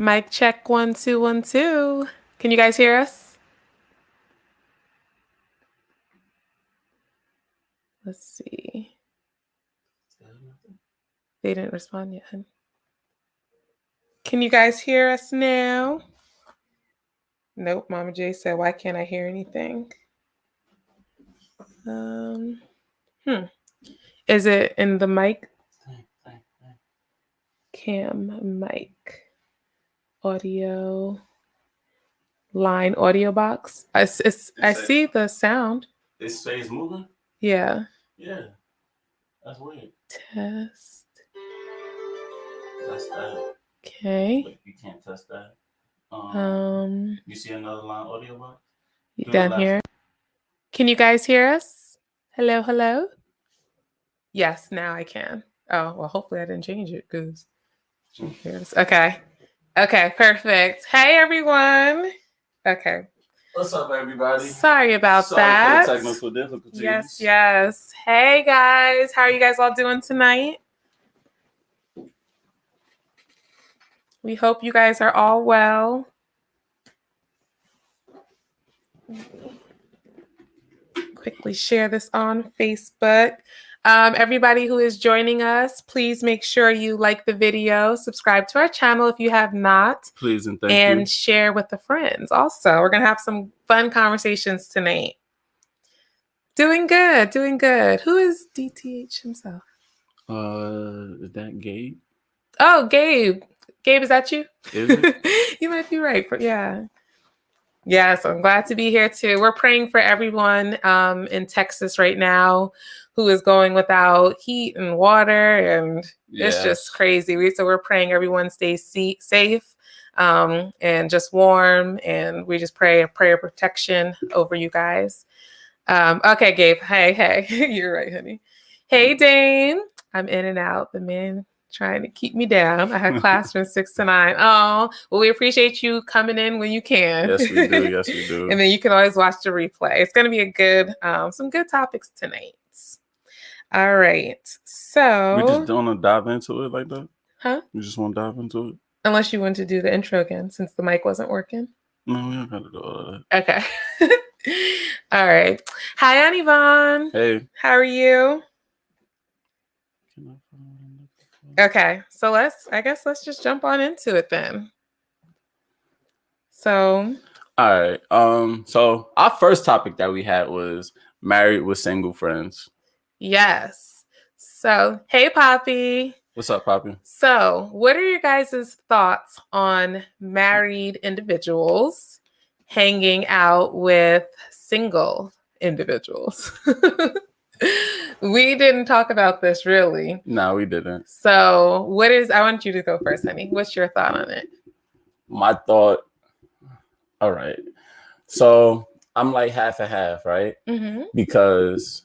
Mic check 1 2 1 2. Can you guys hear us? Let's see. They didn't respond yet. Can you guys hear us now? Nope. Mama J said, "Why can't I hear anything?" Is it in the mic? Cam mic. Audio line audio box. I see the sound. It stays moving? Yeah. Yeah. That's weird. Test. That's that. Okay. But you can't test that. You see another line audio box? Down here. Can you guys hear us? Hello, hello? Yes, now I can. Oh, well, hopefully I didn't change it because you hear us. Okay. Okay, perfect. Hey, everyone. Okay. What's up, everybody? Sorry about that. Sorry for the technical difficulties. Yes. Hey, guys. How are you guys all doing tonight? We hope you guys are all well. Quickly share this on Facebook. Everybody who is joining us, please make sure you like the video, subscribe to our channel if you have not. Please and thank you. And share with the friends. Also, we're going to have some fun conversations tonight. Doing good, doing good. Who is DTH himself? Is that Gabe? Oh, Gabe. Gabe, is that you? Is it? You might be right. Yeah. Yeah, so I'm glad to be here too. We're praying for everyone in Texas right now who is going without heat and water, and it's just crazy. So we're praying everyone stays safe and just warm, and we just pray a prayer of protection over you guys. Okay, Gabe. Hey. You're right, honey. Hey, Dane. I'm in and out. The man trying to keep me down. I had class from 6 to 9. Oh, well, we appreciate you coming in when you can. Yes, we do. Yes, we do. And then you can always watch the replay. It's going to be a good, some good topics tonight. All right. So we just don't want to dive into it like that? Huh? You just want to dive into it? Unless you want to do the intro again, since the mic wasn't working. No, we don't got to do all of that. Okay. All right. Hi, Anivon. Hey. How are you? Okay, so let's just jump on into it then. So, all right. So our first topic that we had was married with single friends. Yes. So, hey, Poppy. What's up, Poppy? So, what are your guys' thoughts on married individuals hanging out with single individuals? We didn't talk about this really. No, we didn't. So I want you to go first, honey. What's your thought on it? My thought, all right. So I'm like half and half, right? Mm-hmm. Because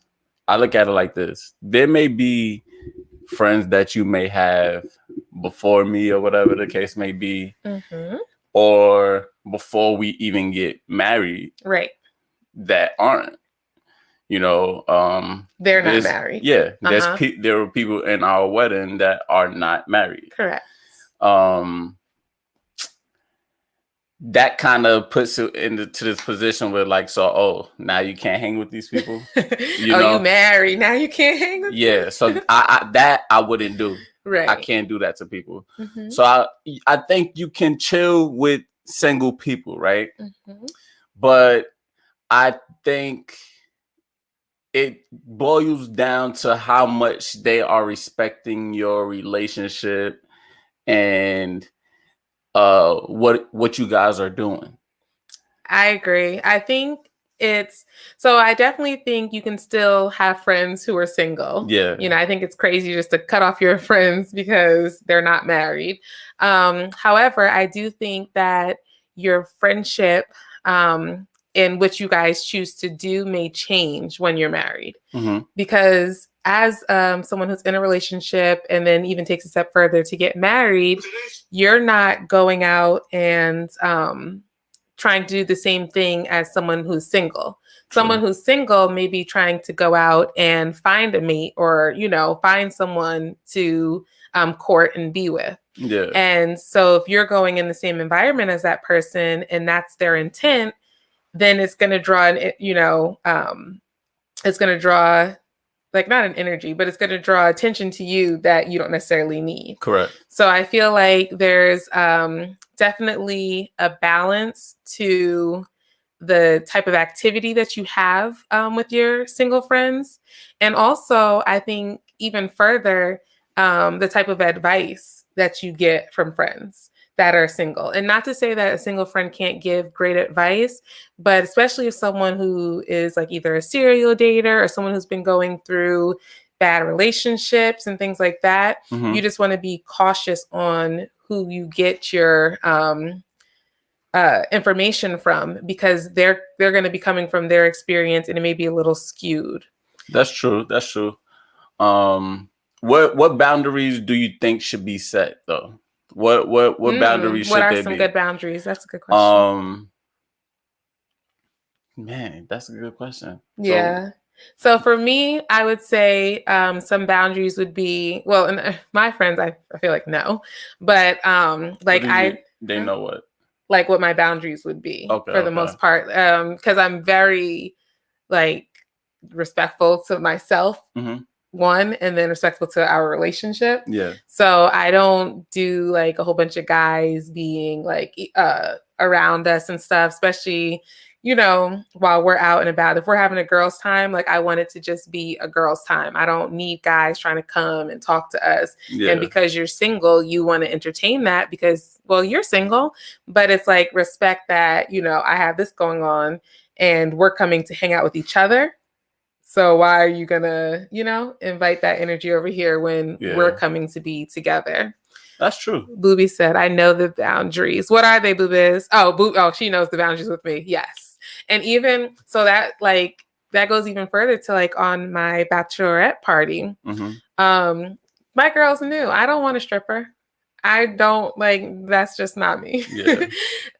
I look at it like this. There may be friends that you may have before me or whatever the case may be, mm-hmm. or before we even get married. Right. That aren't. You know, they're not married. Yeah, there were people in our wedding that are not married. Correct. That kind of puts it into this position where, like, now you can't hang with these people. You married, now you can't hang with them? Yeah, so I wouldn't do. Right. I can't do that to people. Mm-hmm. So I think you can chill with single people, right? Mm-hmm. But I think it boils down to how much they are respecting your relationship and what you guys are doing. I agree. I think I definitely think you can still have friends who are single. Yeah. I think it's crazy just to cut off your friends because they're not married. However, I do think that your friendship in which you guys choose to do may change when you're married. Mm-hmm. Because as someone who's in a relationship and then even takes a step further to get married, you're not going out and trying to do the same thing as someone who's single. Someone who's single may be trying to go out and find a mate or, find someone to court and be with. Yeah. And so if you're going in the same environment as that person and that's their intent, then it's going to draw, it's going to draw like not an energy, but it's going to draw attention to you that you don't necessarily need. Correct. So I feel like there's definitely a balance to the type of activity that you have with your single friends. And also, I think even further, the type of advice that you get from friends that are single. And not to say that a single friend can't give great advice, but especially if someone who is like either a serial dater or someone who's been going through bad relationships and things like that, you just want to be cautious on who you get your information from, because they're going to be coming from their experience and it may be a little skewed. That's true. What boundaries do you think should be set though? What boundaries should what are there some be? good boundaries? That's a good question. Man, that's a good question. Yeah. So for me, I would say some boundaries would be, well, and my friends, I feel like no, but they know what? Like what my boundaries would be for the most part, because I'm very like respectful to myself. One, and then respectful to our relationship. Yeah. So I don't do like a whole bunch of guys being like around us and stuff, especially, while we're out and about. If we're having a girls' time, like I want it to just be a girls' time. I don't need guys trying to come and talk to us. Yeah. And because you're single, you want to entertain that because, well, you're single, but it's like respect that, I have this going on and we're coming to hang out with each other. So why are you gonna, invite that energy over here when we're coming to be together? That's true. Booby said, I know the boundaries. What are they, Boobies? Oh, she knows the boundaries with me. Yes. And even so that goes even further to like on my bachelorette party. My girls knew I don't want a stripper. I don't that's just not me. Yeah.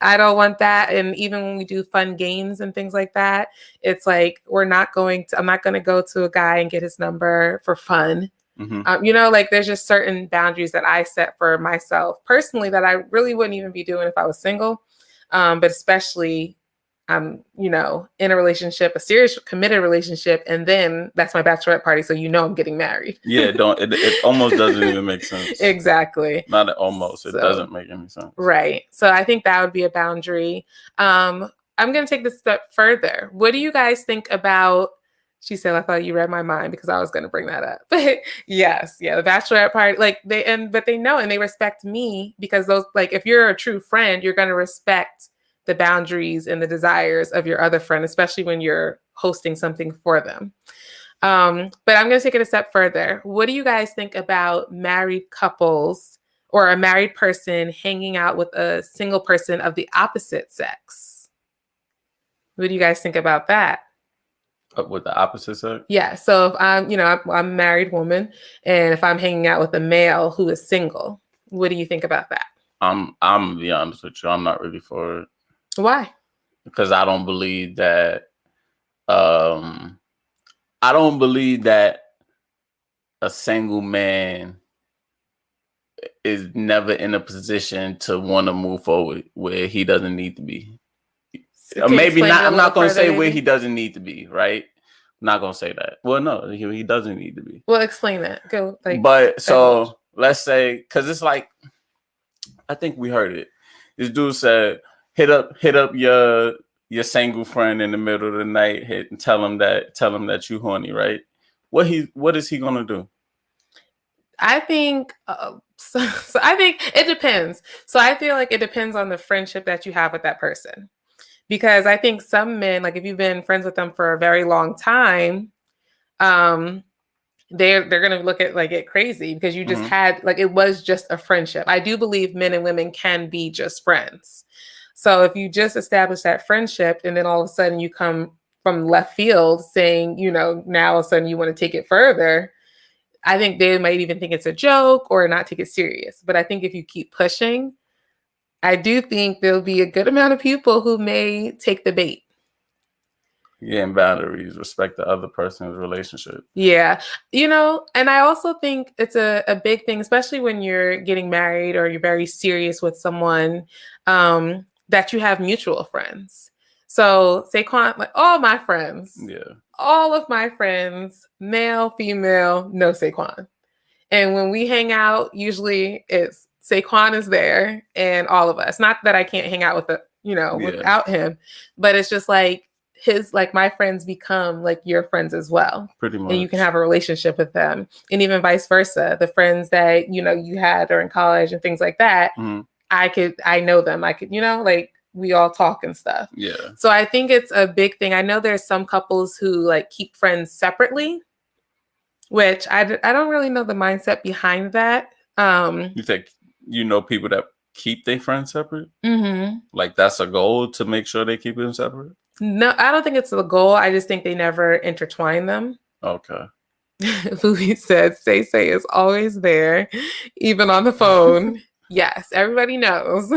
I don't want that. And even when we do fun games and things like that, it's like, I'm not going to go to a guy and get his number for fun. There's just certain boundaries that I set for myself personally that I really wouldn't even be doing if I was single. But especially I'm, in a relationship, a serious committed relationship. And then that's my bachelorette party. So, I'm getting married. Yeah. It almost doesn't even make sense. Exactly. Not almost. It doesn't make any sense. Right. So I think that would be a boundary. I'm going to take this step further. What do you guys think about, she said, I thought you read my mind because I was going to bring that up. But yes. Yeah. The bachelorette party, but they know and they respect me because those, if you're a true friend, you're going to respect the boundaries and the desires of your other friend, especially when you're hosting something for them. But I'm going to take it a step further. What do you guys think about married couples or a married person hanging out with a single person of the opposite sex? What do you guys think about that? With the opposite sex? Yeah. So if I'm a married woman and if I'm hanging out with a male who is single, what do you think about that? I'm gonna be honest with you. I'm not really for it. Why? Because I don't believe that a single man is never in a position to want to move forward where he doesn't need to be. Maybe not. I'm not going to say where he doesn't need to be, right? I'm not going to say that. Well, no, he doesn't need to be. Well, explain that. Go. But so let's say, because it's like, I think we heard it. This dude said, hit up your single friend in the middle of the night, and tell him that you horny, right? What is he gonna do? I think so I think it depends. So I feel like it depends on the friendship that you have with that person. Because I think some men, if you've been friends with them for a very long time, they're gonna look at it crazy because you just had it was just a friendship. I do believe men and women can be just friends. So if you just establish that friendship and then all of a sudden you come from left field saying, now all of a sudden you want to take it further, I think they might even think it's a joke or not take it serious. But I think if you keep pushing, I do think there'll be a good amount of people who may take the bait. Yeah, and boundaries, respect the other person's relationship. Yeah. And I also think it's a big thing, especially when you're getting married or you're very serious with someone, that you have mutual friends. So Saquon, like all my friends, all of my friends, male, female, no Saquon. And when we hang out, usually it's Saquon is there and all of us. Not that I can't hang out with without him, but it's just like my friends become like your friends as well. Pretty much. And you can have a relationship with them. And even vice versa. The friends that, you had during college and things like that, I know them. I could, like we all talk and stuff. Yeah. So I think it's a big thing. I know there's some couples who like keep friends separately, which I don't really know the mindset behind that. You think people that keep their friends separate? Mm-hmm. Like that's a goal to make sure they keep them separate? No, I don't think it's the goal. I just think they never intertwine them. Okay. Louis said, Say is always there, even on the phone. Yes, everybody knows.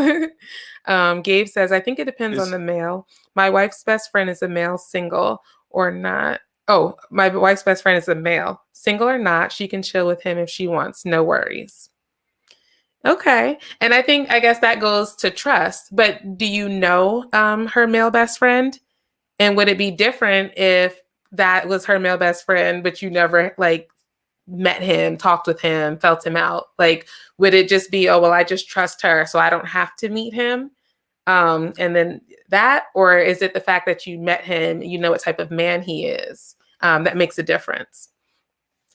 Gabe says, I think it depends on the male. My wife's best friend is a male, single or not. Oh, my wife's best friend is a male. Single or not, she can chill with him if she wants. No worries. Okay. And I guess that goes to trust. But do you know her male best friend? And would it be different if that was her male best friend, but you never like met him, talked with him, felt him out? Like, would it just be, oh, well, I just trust her, so I don't have to meet him? And then that, or is it the fact that you met him, you know what type of man he is, that makes a difference?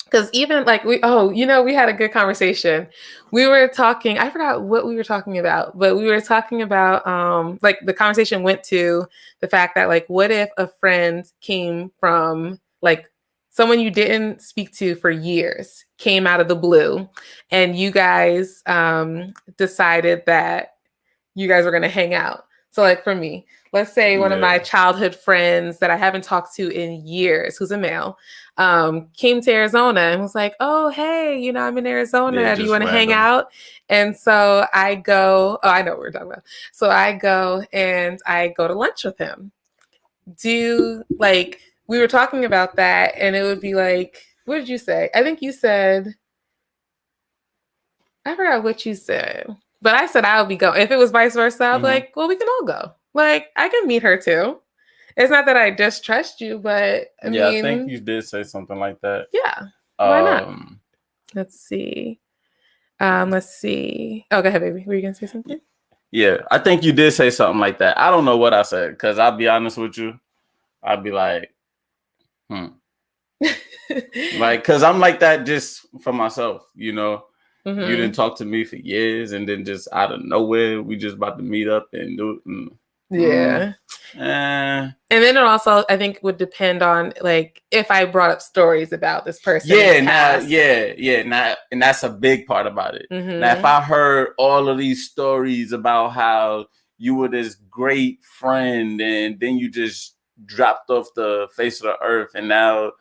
Because even like we had a good conversation. We were talking, I forgot what we were talking about, but we were talking about like the conversation went to the fact that like, what if a friend came from like someone you didn't speak to for years, came out of the blue, and you guys decided that you guys were going to hang out. So like for me, let's say one of my childhood friends that I haven't talked to in years, who's a male, came to Arizona and was like, oh, hey, I'm in Arizona. Do you want to hang out? And so I go, I know what we're talking about. So I go and I go to lunch with him. We were talking about that, and it would be like, what did you say? I think you said, I forgot what you said. But I said I would be going. If it was vice versa, I'd be like, well, we can all go. Like, I can meet her too. It's not that I distrust you, but I mean, I think you did say something like that. Yeah. Why not? Let's see. Oh, go ahead, baby. Were you going to say something? Yeah, I think you did say something like that. I don't know what I said, because I'll be honest with you. I'd be like, like, because I'm like that just for myself, Mm-hmm. You didn't talk to me for years, and then just out of nowhere, we just about to meet up and do it. Yeah. And then it also, I think, would depend on like if I brought up stories about this person. And that's a big part about it. Mm-hmm. Now, if I heard all of these stories about how you were this great friend, and then you just dropped off the face of the earth, and now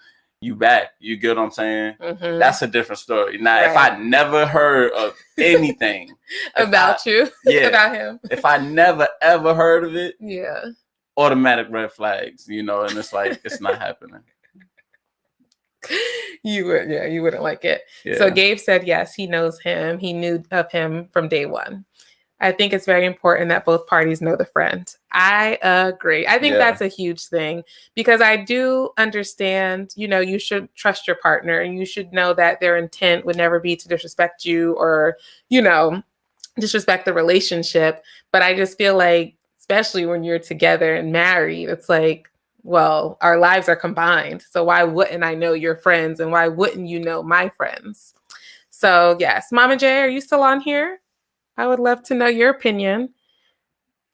you back, you get what I'm saying? Mm-hmm. That's a different story. Now, if I never heard of anything about about him, if I never ever heard of it, automatic red flags, and it's like, it's not happening. You wouldn't like it. Yeah. So Gabe said, yes, he knows him. He knew of him from day one. I think it's very important that both parties know the friend. I agree. I think that's a huge thing, because I do understand, you should trust your partner, and you should know that their intent would never be to disrespect you or, disrespect the relationship. But I just feel like, especially when you're together and married, it's like, well, our lives are combined. So why wouldn't I know your friends, and why wouldn't you know my friends? So yes, Mama J, are you still on here? I would love to know your opinion.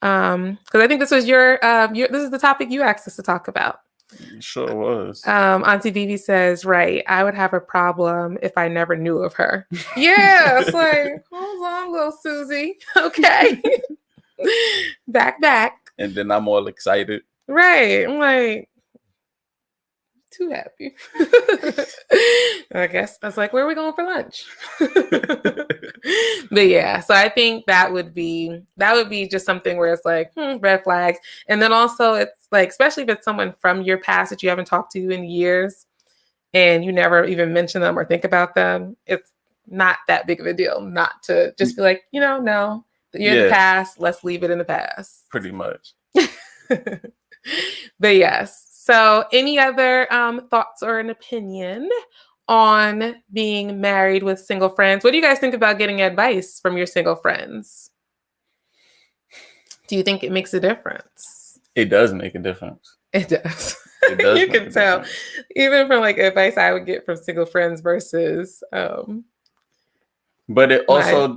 Because I think this was this is the topic you asked us to talk about. It sure was. Auntie Vivi says, right, I would have a problem if I never knew of her. Yeah, it's like, hold on, little Susie. Okay. back. And then I'm all excited. Right. I'm like, too happy. I guess I was like, where are we going for lunch? But yeah, so I think that would be just something where it's like red flags. And then also it's like, especially if it's someone from your past that you haven't talked to in years and you never even mention them or think about them, it's not that big of a deal not to just be like, no, you're in the past, let's leave it in the past. Pretty much. But yes, so any other thoughts or an opinion on being married with single friends? What do you guys think about getting advice from your single friends? Do you think it makes a difference? It does make a difference. It does. It does. You can tell, even from like advice I would get from single friends versus. But it also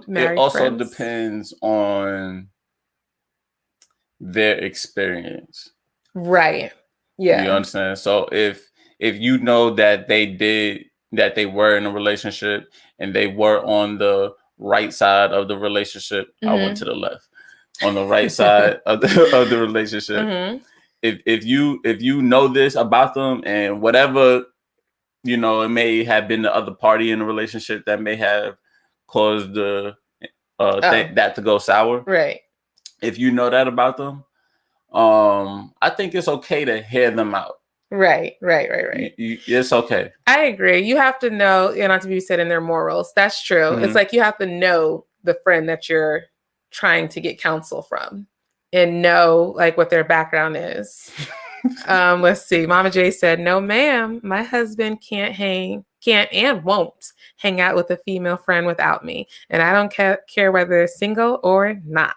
depends on their experience. Right. Yeah. You understand? So if you know that they were in a relationship and they were on the right side of the relationship, I went to the left. On the right side of the relationship. If you know this about them and whatever, it may have been the other party in the relationship that may have caused the that to go sour. Right. If you know that about them, I think it's okay to hear them out. Right. It's okay. I agree. You have to know, not to be said in their morals. That's true. It's like you have to know the friend that you're trying to get counsel from and know like what their background is. Let's see. Mama J said, "No, ma'am. My husband can't and won't hang out with a female friend without me. And I don't care whether they're single or not.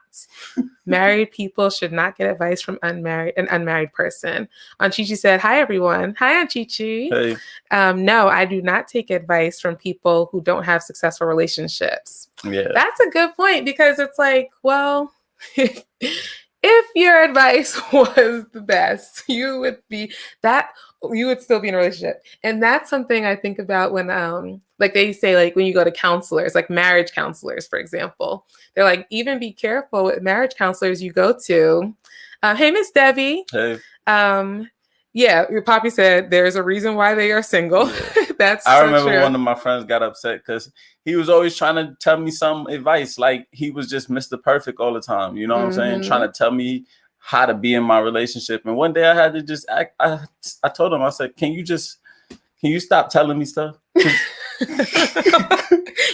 Married people should not get advice from an unmarried person." Aunt Chichi said, "Hi, everyone." Hi, Aunt Chichi. Hey. No, I do not take advice from people who don't have successful relationships. Yeah. That's a good point because it's like, well, if your advice was the best, you would still be in a relationship. And that's something I think about when, like they say, like when you go to counselors, like marriage counselors, for example, they're like, even be careful with marriage counselors you go to. Hey, Miss Debbie. Hey. Yeah, your Poppy said there's a reason why they are single. Yeah. I remember one of my friends got upset because he was always trying to tell me some advice. Like he was just Mr. Perfect all the time. You know what I'm saying? Trying to tell me how to be in my relationship. And one day I had to just act. I told him, I said, can you stop telling me stuff?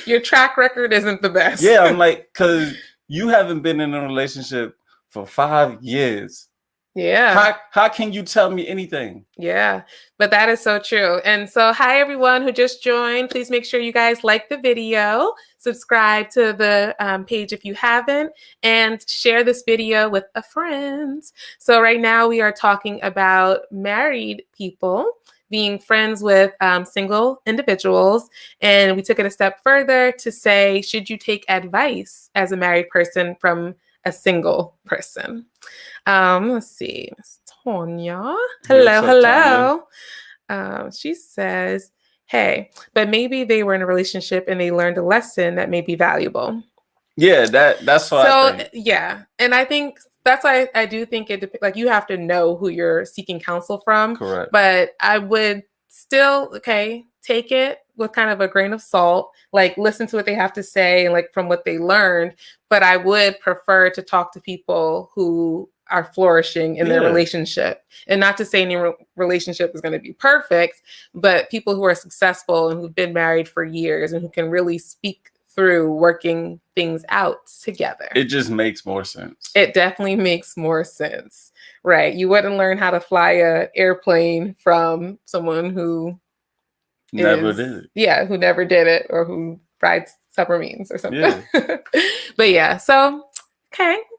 Your track record isn't the best. Yeah, I'm like, because you haven't been in a relationship for 5 years. Yeah. How can you tell me anything? Yeah, but that is so true. And so, hi, everyone who just joined. Please make sure you guys like the video, subscribe to the page if you haven't, and share this video with a friend. So right now we are talking about married people being friends with single individuals. And we took it a step further to say, should you take advice as a married person from a single person? Let's see. Miss Tonya. Hello. She says, hey, but maybe they were in a relationship and they learned a lesson that may be valuable. Yeah, that's what I think. Yeah. And I think that's why I do think like you have to know who you're seeking counsel from. Correct. But I would still, take it with kind of a grain of salt, like listen to what they have to say and like from what they learned. But I would prefer to talk to people who are flourishing in their relationship. And not to say any relationship is going to be perfect, but people who are successful and who've been married for years and who can really speak through working things out together. It just makes more sense. It definitely makes more sense. Right. You wouldn't learn how to fly an airplane from someone who never did it. Yeah, who never did it or who rides submarines or something. Yeah. But yeah, so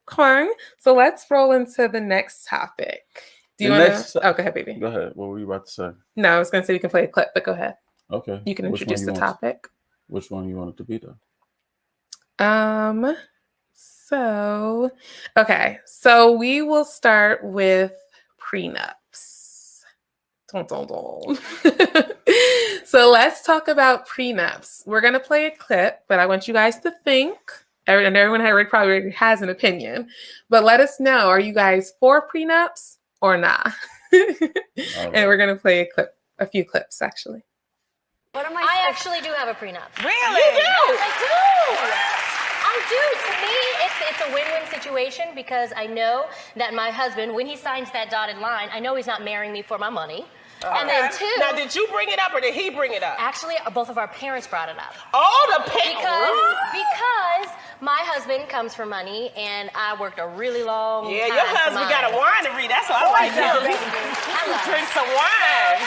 corn. So let's roll into the next topic. Do you want to? Oh, go ahead, baby. Go ahead. What were you about to say? No, I was going to say we can play a clip, but go ahead. Okay. You can introduce the topic. Which one you want it to be, though? So we will start with prenups. Dun, dun, dun. So let's talk about prenups. We're going to play a clip, but I want you guys to think. And everyone probably has an opinion, but let us know. Are you guys for prenups or not? Right. And we're going to play a few clips, actually. What am I actually do have a prenup. Really? You do? Yes, I do. To me, it's a win-win situation because I know that my husband, when he signs that dotted line, I know he's not marrying me for my money. And then two. Now, did you bring it up or did he bring it up? Actually, both of our parents brought it up. Oh, the parents. Because my husband comes from money, and I worked a really long time. Yeah, your husband got a winery. That's what I like him. Drink some wine.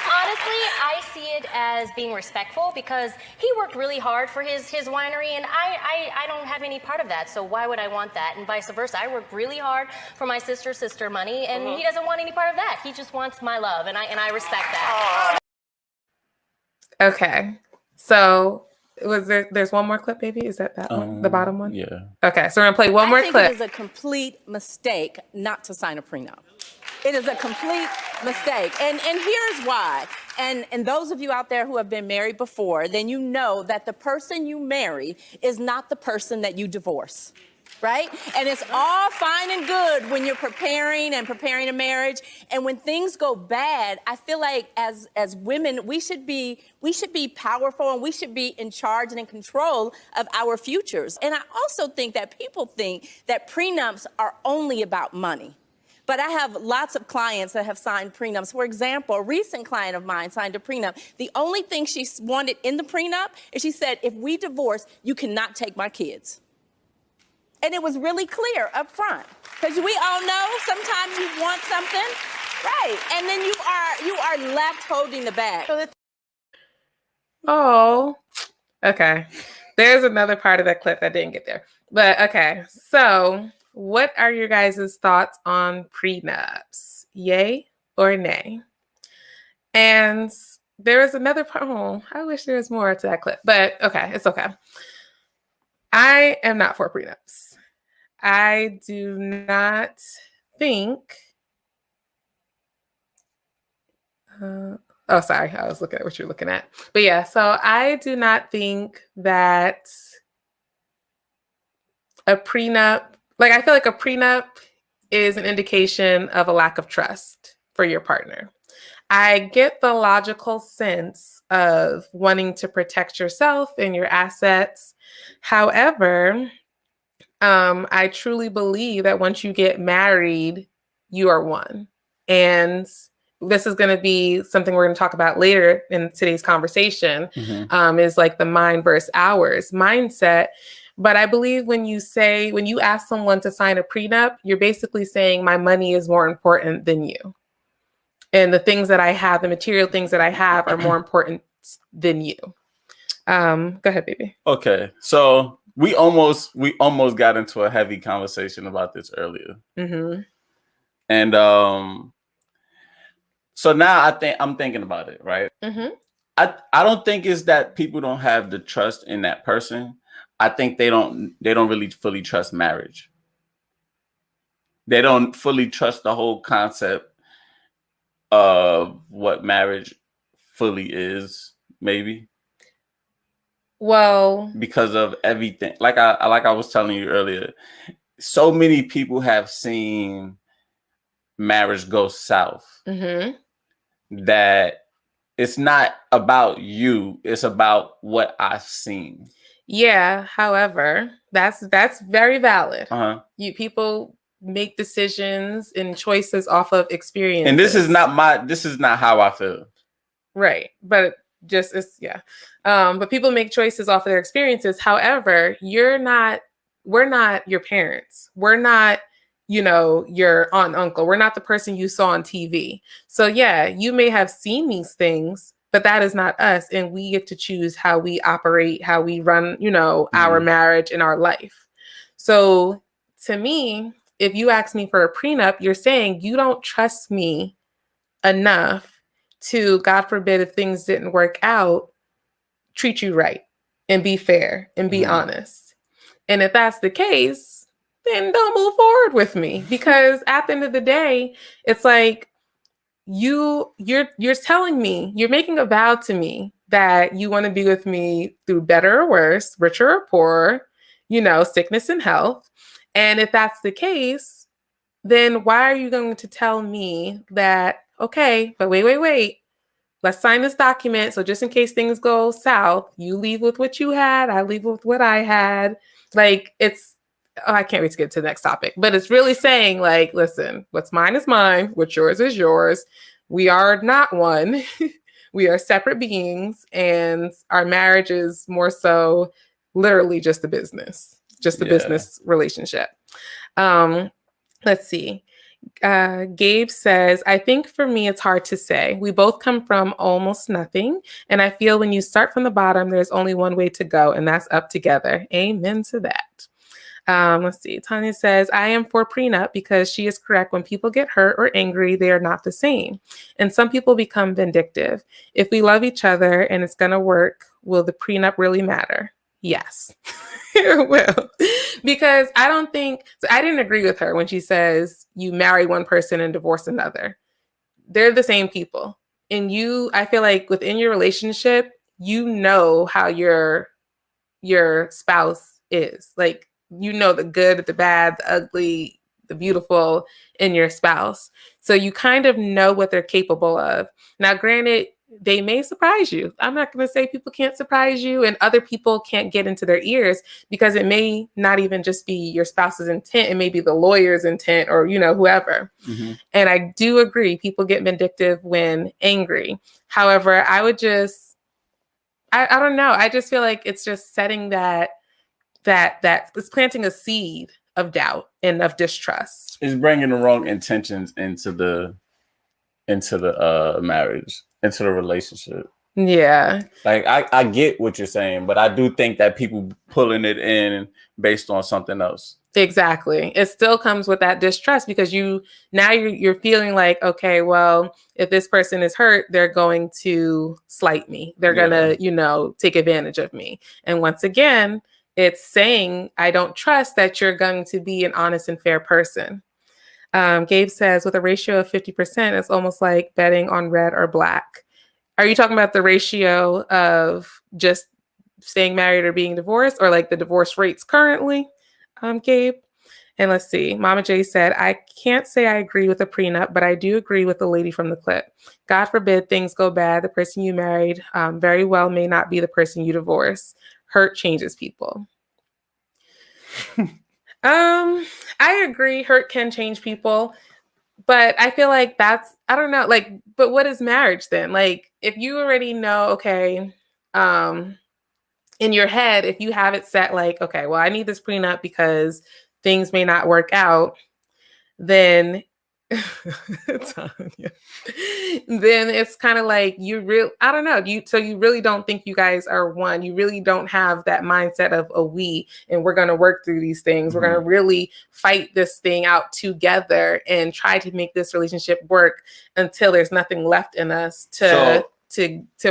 Honestly, I see it as being respectful because he worked really hard for his winery, and I don't have any part of that. So why would I want that? And vice versa. I worked really hard for my sister money, and he doesn't want any part of that. He just wants my love, and I respect that. Okay, so there's one more clip, baby? Is that one? The bottom one? Yeah. Okay, so we're gonna play one more clip. It is a complete mistake not to sign a prenup. It is a complete mistake. And here's why. And those of you out there who have been married before, then you know that the person you marry is not the person that you divorce. Right? And it's all fine and good when you're preparing a marriage. And when things go bad, I feel like as women, we should be powerful, and we should be in charge and in control of our futures. And I also think that people think that prenups are only about money. But I have lots of clients that have signed prenups. For example, a recent client of mine signed a prenup. The only thing she wanted in the prenup is she said, if we divorce, you cannot take my kids. And it was really clear up front, because we all know sometimes you want something, right? And then you are left holding the bag. Oh, okay. There's another part of that clip that didn't get there. But okay, so what are your guys' thoughts on prenups? Yay or nay? And there is another part. Oh, I wish there was more to that clip, but okay, it's okay. I am not for prenups. I do not think. Oh, sorry. I was looking at what you're looking at. But yeah, so I do not think that a prenup, like I feel like a prenup is an indication of a lack of trust for your partner. I get the logical sense of wanting to protect yourself and your assets. However, I truly believe that once you get married, you are one. And this is going to be something we're going to talk about later in today's conversation, is like the mind versus ours mindset. But I believe when you ask someone to sign a prenup, you're basically saying my money is more important than you. And the things that I have, the material things that I have are more important than you. Go ahead, baby. Okay. So we almost got into a heavy conversation about this earlier. And so now I'm thinking about it, right? I don't think it's that people don't have the trust in that person. I think they don't really fully trust marriage. They don't fully trust the whole concept of what marriage fully is, maybe. Well, because of everything, like I was telling you earlier, so many people have seen marriage go south that it's not about you, it's about what I've seen. Yeah, however, that's very valid. People make decisions and choices off of experience. And this is not how I feel. Right. But but people make choices off of their experiences. However, we're not your parents. We're not, your aunt, uncle. We're not the person you saw on TV. So yeah, you may have seen these things, but that is not us. And we get to choose how we operate, how we run, our marriage and our life. So to me, if you ask me for a prenup, you're saying you don't trust me enough to, God forbid, if things didn't work out, treat you right and be fair and be honest. And if that's the case, then don't move forward with me, because at the end of the day, it's like you're telling me, you're making a vow to me that you want to be with me through better or worse, richer or poor, sickness and health. And if that's the case, then why are you going to tell me that, okay, but wait, let's sign this document. So just in case things go south, you leave with what you had, I leave with what I had. Like I can't wait to get to the next topic, but it's really saying like, listen, what's mine is mine, what's yours is yours. We are not one. We are separate beings, and our marriage is more so literally just a business, business relationship. Let's see. Gabe says, I think for me, it's hard to say. We both come from almost nothing. And I feel when you start from the bottom, there's only one way to go, and that's up together. Amen to that. Let's see. Tanya says, I am for prenup because she is correct. When people get hurt or angry, they are not the same. And some people become vindictive. If we love each other and it's going to work, will the prenup really matter? Yes, it will. Because I didn't agree with her when she says you marry one person and divorce another. They're the same people. And I feel like within your relationship, you know how your spouse is. Like, you know the good, the bad, the ugly, the beautiful in your spouse. So you kind of know what they're capable of. Now, granted, they may surprise you. I'm not going to say people can't surprise you and other people can't get into their ears, because it may not even just be your spouse's intent. It may be the lawyer's intent or, whoever. Mm-hmm. And I do agree, people get vindictive when angry. However, I would I don't know. I just feel like it's just setting that it's planting a seed of doubt and of distrust. It's bringing the wrong intentions into the marriage, into the relationship. Yeah. Like I get what you're saying, but I do think that people pulling it in based on something else. Exactly. It still comes with that distrust, because you're feeling like, okay, well, if this person is hurt, they're going to slight me. They're going to, take advantage of me. And once again, it's saying, I don't trust that you're going to be an honest and fair person. Gabe says, with a ratio of 50%, it's almost like betting on red or black. Are you talking about the ratio of just staying married or being divorced, or like the divorce rates currently, Gabe? And let's see. Mama J said, I can't say I agree with a prenup, but I do agree with the lady from the clip. God forbid things go bad. The person you married very well may not be the person you divorce. Hurt changes people. I agree. Hurt can change people. But I feel like I don't know, like, but what is marriage then? Like, if you already know, okay, in your head, if you have it set like, okay, well, I need this prenup because things may not work out, then then it's kind of like I don't know, so you really don't think you guys are one. You really don't have that mindset of and we're going to work through these things. Mm-hmm. We're going to really fight this thing out together and try to make this relationship work until there's nothing left in us till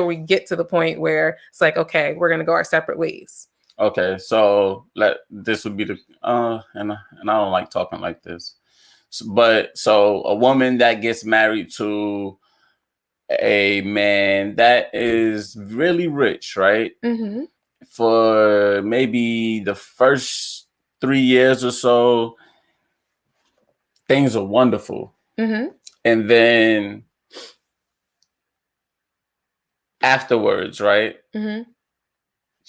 we get to the point where it's like, okay, we're going to go our separate ways. Okay, so this would be the and I don't like talking like this. But so a woman that gets married to a man that is really rich, right? Mm-hmm. For maybe the first 3 years or so, things are wonderful. Mm-hmm. And then afterwards, right? Mm-hmm.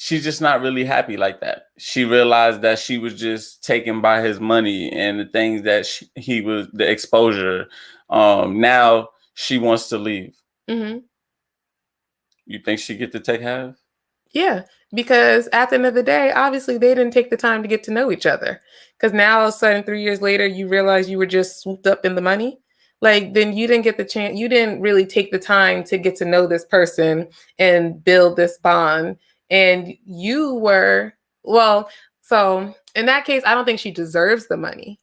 She's just not really happy like that. She realized that she was just taken by his money and the things that he was, the exposure. Now she wants to leave. Mm-hmm. You think she get to take half? Yeah, because at the end of the day, obviously they didn't take the time to get to know each other. Because now all of a sudden, 3 years later, you realize you were just swooped up in the money. Like, then you didn't get the chance. You didn't really take the time to get to know this person and build this bond. And you were, so in that case, I don't think she deserves the money,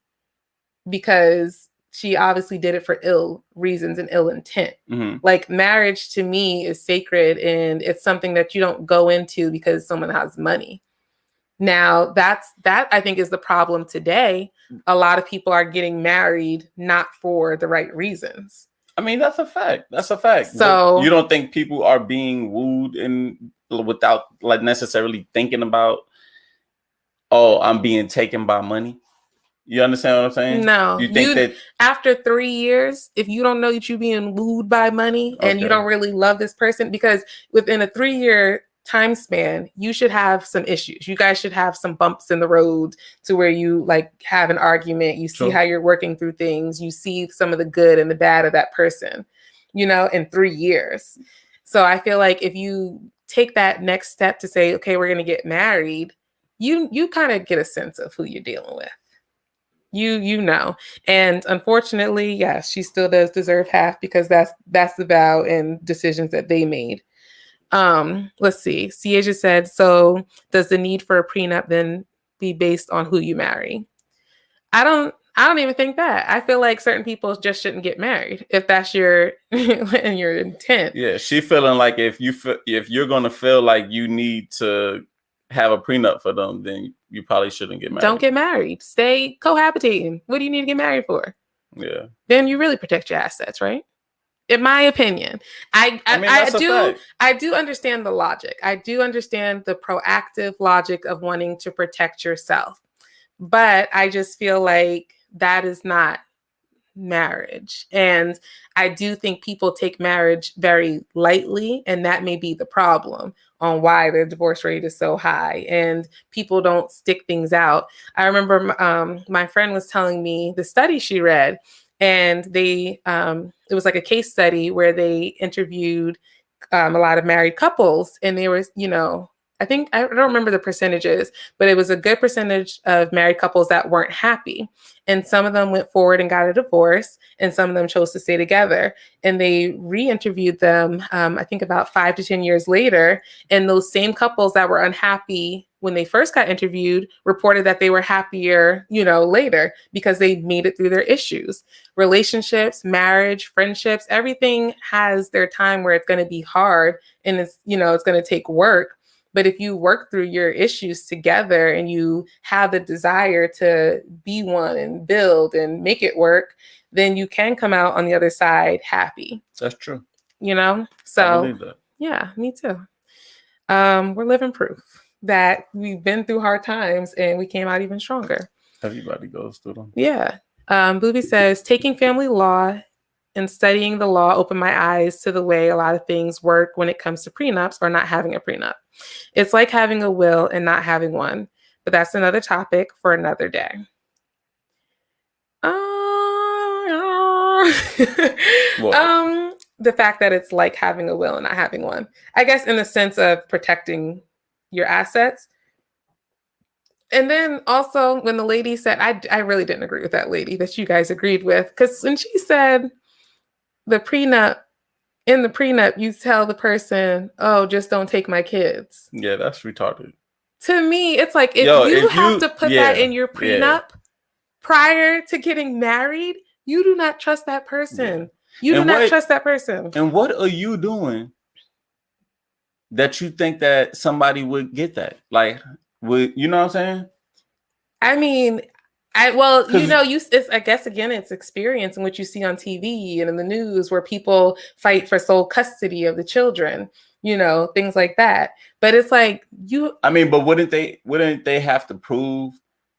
because she obviously did it for ill reasons and ill intent. Mm-hmm. Like, marriage to me is sacred, and it's something that you don't go into because someone has money. Now, that I think is the problem today. A lot of people are getting married not for the right reasons. I mean, that's a fact. So you don't think people are being wooed without like necessarily thinking about, oh, I'm being taken by money? You understand what I'm saying? No. You think that after 3 years, if you don't know that you're being wooed by money and you don't really love this person, because within a 3-year time span, you should have some issues. You guys should have some bumps in the road to where you like have an argument. You see how you're working through things. You see some of the good and the bad of that person, you know, in 3 years. So I feel like if you take that next step to say, okay, we're going to get married, you kind of get a sense of who you're dealing with. You know. And unfortunately, yes, she still does deserve half because that's the vow and decisions that they made. Let's see. Cia said, so does the need for a prenup then be based on who you marry? I don't even think that. I feel like certain people just shouldn't get married if that's your and your intent. Yeah, she feeling like if you're gonna feel like you need to have a prenup for them, then you probably shouldn't get married. Don't get married. Stay cohabitating. What do you need to get married for? Yeah. Then you really protect your assets, right? In my opinion, I do understand the logic. I do understand the proactive logic of wanting to protect yourself. But I just feel like that is not marriage. And I do think people take marriage very lightly, and that may be the problem on why the divorce rate is so high and people don't stick things out. I remember my friend was telling me the study she read, and it was like a case study where they interviewed a lot of married couples, and they were, you know, I don't remember the percentages, but it was a good percentage of married couples that weren't happy. And some of them went forward and got a divorce, and some of them chose to stay together. And they re-interviewed them, I think about 5 to 10 years later. And those same couples that were unhappy when they first got interviewed reported that they were happier, you know, later because they made it through their issues. Relationships, marriage, friendships, everything has their time where it's going to be hard and it's, you know, it's going to take work. But if you work through your issues together and you have the desire to be one and build and make it work, then you can come out on the other side happy. That's true. You know? So I believe that. Yeah, me too. We're living proof that we've been through hard times and we came out even stronger. Everybody goes through them. Yeah. Booby says, taking family law and studying the law opened my eyes to the way a lot of things work when it comes to prenups or not having a prenup. It's like having a will and not having one, but that's another topic for another day. The fact that it's like having a will and not having one, I guess, in the sense of protecting your assets. And then also when the lady said, I really didn't agree with that lady that you guys agreed with, because when she said in the prenup, you tell the person, oh, just don't take my kids. Yeah, that's retarded. To me, it's like, if you have to put that in your prenup prior to getting married, you do not trust that person. Yeah. You do not trust that person. And what are you doing that you think that somebody would get that? Like, you know what I'm saying? I mean, I guess again, it's experience and what you see on TV and in the news where people fight for sole custody of the children, you know, things like that. But it's like but wouldn't they have to prove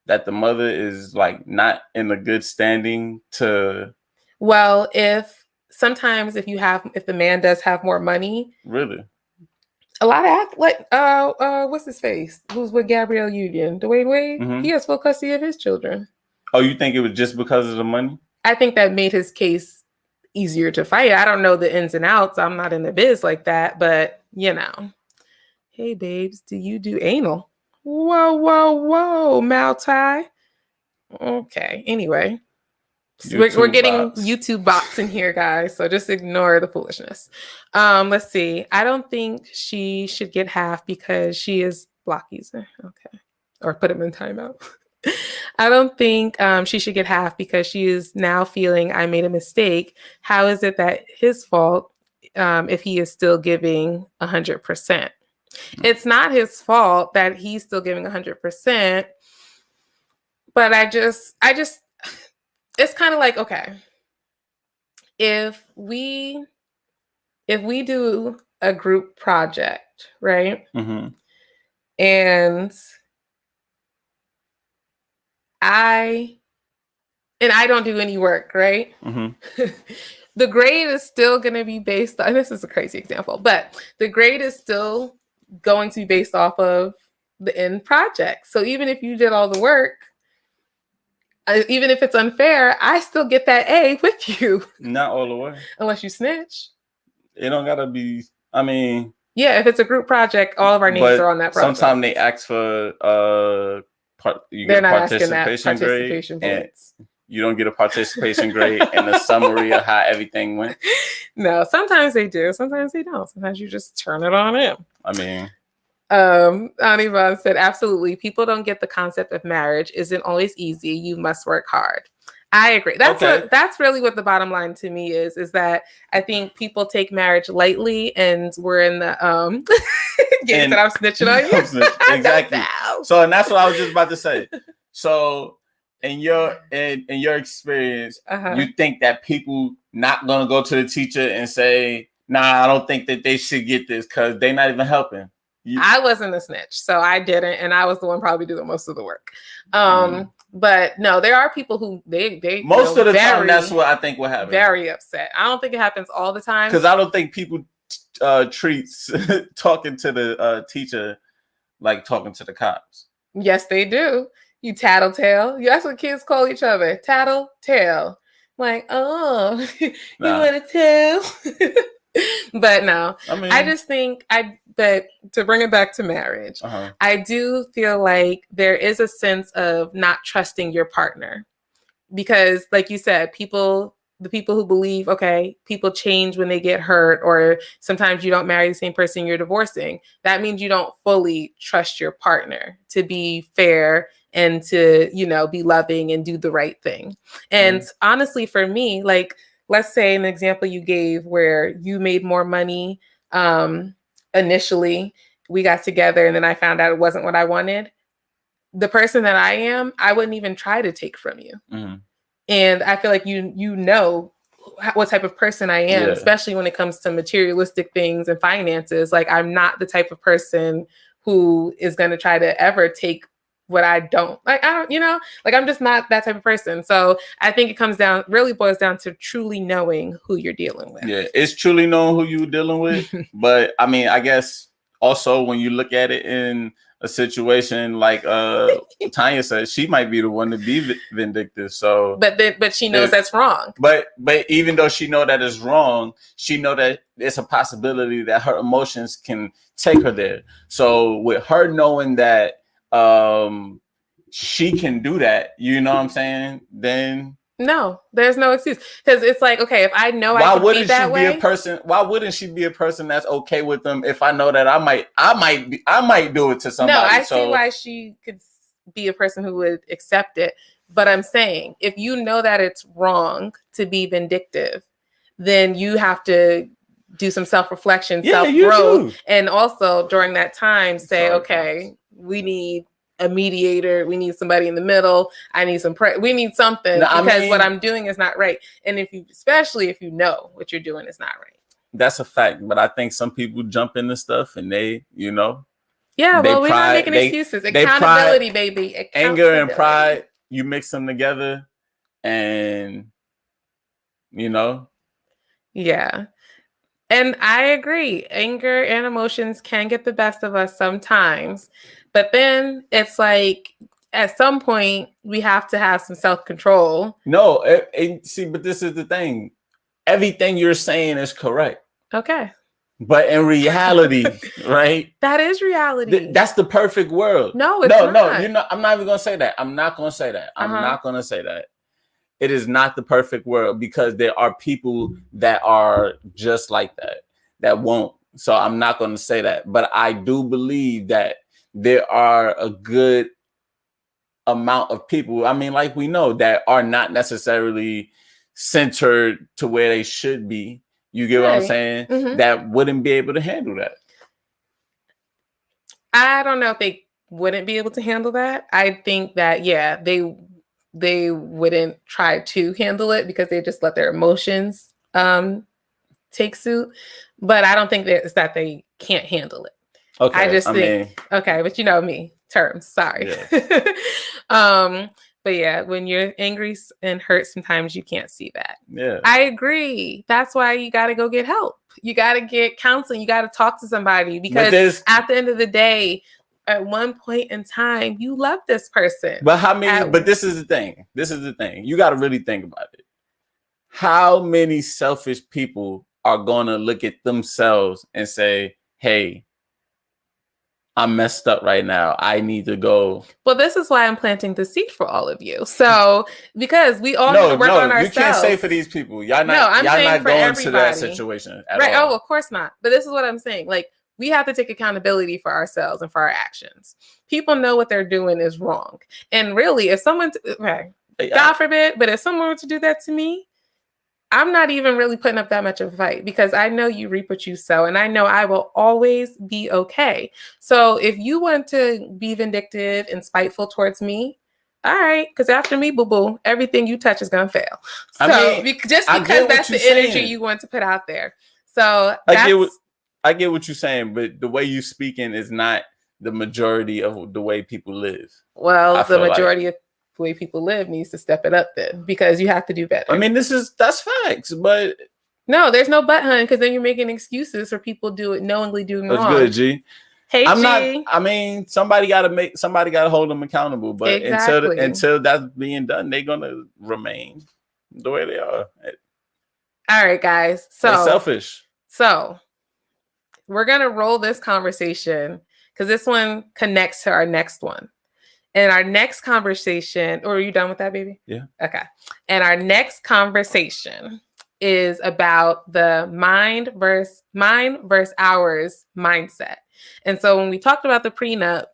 that the mother is like not in a good standing to? Well, if the man does have more money, really. A lot of what's his face? Who's with Gabrielle Union? Dwayne Wade? Mm-hmm. He has full custody of his children. Oh, you think it was just because of the money? I think that made his case easier to fight. I don't know the ins and outs. I'm not in the biz like that, but you know. Hey babes, do you do anal? Whoa, Maltai. Okay. Anyway. We're getting YouTube bots in here, guys. So just ignore the foolishness. Let's see. I don't think she should get half because she is block user. Okay. Or put him in timeout. I don't think she should get half because she is now feeling I made a mistake. How is it that his fault if he is still giving 100%? It's not his fault that he's still giving 100%. But I just it's kind of like, okay, if we do a group project, right? Mm-hmm. And I and I don't do any work, right? Mm-hmm. The grade is still going to be based on, this is a crazy example, but the grade is still going to be based off of the end project. So even if you did all the work, even if it's unfair, I still get that A with you. Not all the way. Unless you snitch. It don't gotta be, I mean. Yeah, if it's a group project, all of our names are on that project. Sometimes they ask for you get a participation grade, and you don't get a participation grade and a summary of how everything went. No, sometimes they do. Sometimes they don't. Sometimes you just turn it on in. I mean, Anivon said, absolutely. People don't get the concept of marriage isn't always easy. You must work hard. I agree. That's really what the bottom line to me is that I think people take marriage lightly, and we're in the games that I'm snitching on you. Exactly. So, and that's what I was just about to say. So, in your experience, you think that people not gonna go to the teacher and say, "Nah, I don't think that they should get this because they're not even helping." I wasn't a snitch, so I didn't, and I was the one probably doing most of the work. But no, there are people who they most of the time that's what I think will happen. Very upset. I don't think it happens all the time because I don't think people treat talking to the teacher like talking to the cops. Yes, they do. You tattletale. That's what kids call each other. Tattletale. Like, oh, you want to tell? But no, I mean, I just think that to bring it back to marriage, I do feel like there is a sense of not trusting your partner because, like you said, the people who believe, okay, people change when they get hurt, or sometimes you don't marry the same person you're divorcing. That means you don't fully trust your partner to be fair and to, be loving and do the right thing. And honestly, for me, like, let's say an example you gave where you made more money initially, we got together and then I found out it wasn't what I wanted. The person that I am, I wouldn't even try to take from you. Mm-hmm. And I feel like you know what type of person I am, especially when it comes to materialistic things and finances. Like, I'm not the type of person who is going to try to ever take what I don't like. I don't, like, I'm just not that type of person. So I think it really boils down to truly knowing who you're dealing with. Yeah, it's truly knowing who you're dealing with. But I mean, I guess also when you look at it in a situation like Tanya said, she might be the one to be vindictive. So, but she knows that's wrong. But even though she know that it's wrong, she know that it's a possibility that her emotions can take her there. So with her knowing that she can do that, you know what I'm saying? Then no, there's no excuse, because it's like, okay, if I know I can be that way, why wouldn't she be a person that's okay with them? If I know that I might do it to somebody. No, I see why she could be a person who would accept it. But I'm saying, if you know that it's wrong to be vindictive, then you have to do some self-reflection, self-growth, and also during that time say, okay, we need a mediator, we need somebody in the middle, I need we need something, because what I'm doing is not right. And especially if you know what you're doing is not right. That's a fact. But I think some people jump into stuff and they, yeah, well, we're not making excuses. Accountability, baby. Anger and pride, you mix them together and yeah. And I agree. Anger and emotions can get the best of us sometimes. But then it's like, at some point, we have to have some self-control. No, see, but this is the thing. Everything you're saying is correct. Okay. But in reality, right? That is reality. That's the perfect world. No, it's not. No, I'm not even going to say that. I'm not going to say that. I'm not going to say that. It is not the perfect world, because there are people that are just like that won't. So I'm not going to say that. But I do believe that there are a good amount of people, I mean, like we know, that are not necessarily centered to where they should be. You get what I'm saying? Mm-hmm. That wouldn't be able to handle that. I don't know if they wouldn't be able to handle that. I think that, they wouldn't try to handle it because they just let their emotions take suit. But I don't think that it's that they can't handle it. Okay, I just think, okay, but you know me, terms, sorry. Yeah. But yeah, when you're angry and hurt, sometimes you can't see that. Yeah. I agree. That's why you got to go get help. You got to get counseling. You got to talk to somebody, because at the end of the day, at one point in time, you love this person. But how many? But this is the thing. This is the thing. You got to really think about it. How many selfish people are going to look at themselves and say, hey, I'm messed up right now. I need to go. Well, this is why I'm planting the seed for all of you. So, because we all need to work on ourselves. You can't say for these people. Y'all not going everybody. to that situation at right? all. Oh, of course not. But this is what I'm saying. Like, we have to take accountability for ourselves and for our actions. People know what they're doing is wrong. And really, if someone, God forbid, but if someone were to do that to me, I'm not even really putting up that much of a fight, because I know you reap what you sow, and I know I will always be okay. So if you want to be vindictive and spiteful towards me, all right, because after me, boo-boo, everything you touch is going to fail. So just because that's the energy you want to put out there. So I get what you're saying, but the way you speaking is not the majority of the way people live. Well, the majority of the way people live needs to step it up then, because you have to do better. I mean, that's facts, but no, there's no but, hun, because then you're making excuses for people knowingly doing wrong. That's good, G. Hey, I'm G. not. I mean, somebody got to hold them accountable. But until that's being done, they're gonna remain the way they are. All right, guys. So they're selfish. So we're gonna roll this conversation, because this one connects to our next one. And our next conversation, or are you done with that, baby? Yeah. Okay. And our next conversation is about the mind versus ours mindset. And so when we talked about the prenup,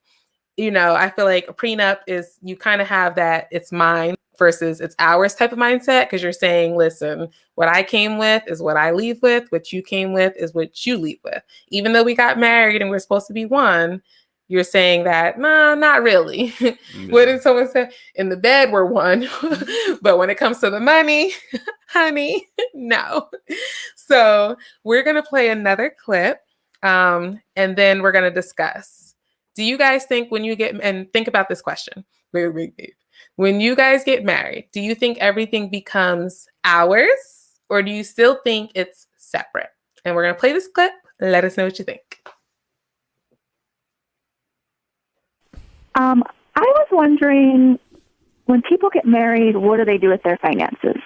I feel like a prenup is, you kind of have that it's mine versus it's ours type of mindset, because you're saying, listen, what I came with is what I leave with. What you came with is what you leave with. Even though we got married and we're supposed to be one, you're saying that, no, not really. Yeah. What did someone say? In the bed, we're one. But when it comes to the money, honey, no. So we're going to play another clip, and then we're going to discuss. Do you guys think and think about this question. When you guys get married, do you think everything becomes ours, or do you still think it's separate? And we're going to play this clip. Let us know what you think. I was wondering, when people get married, what do they do with their finances?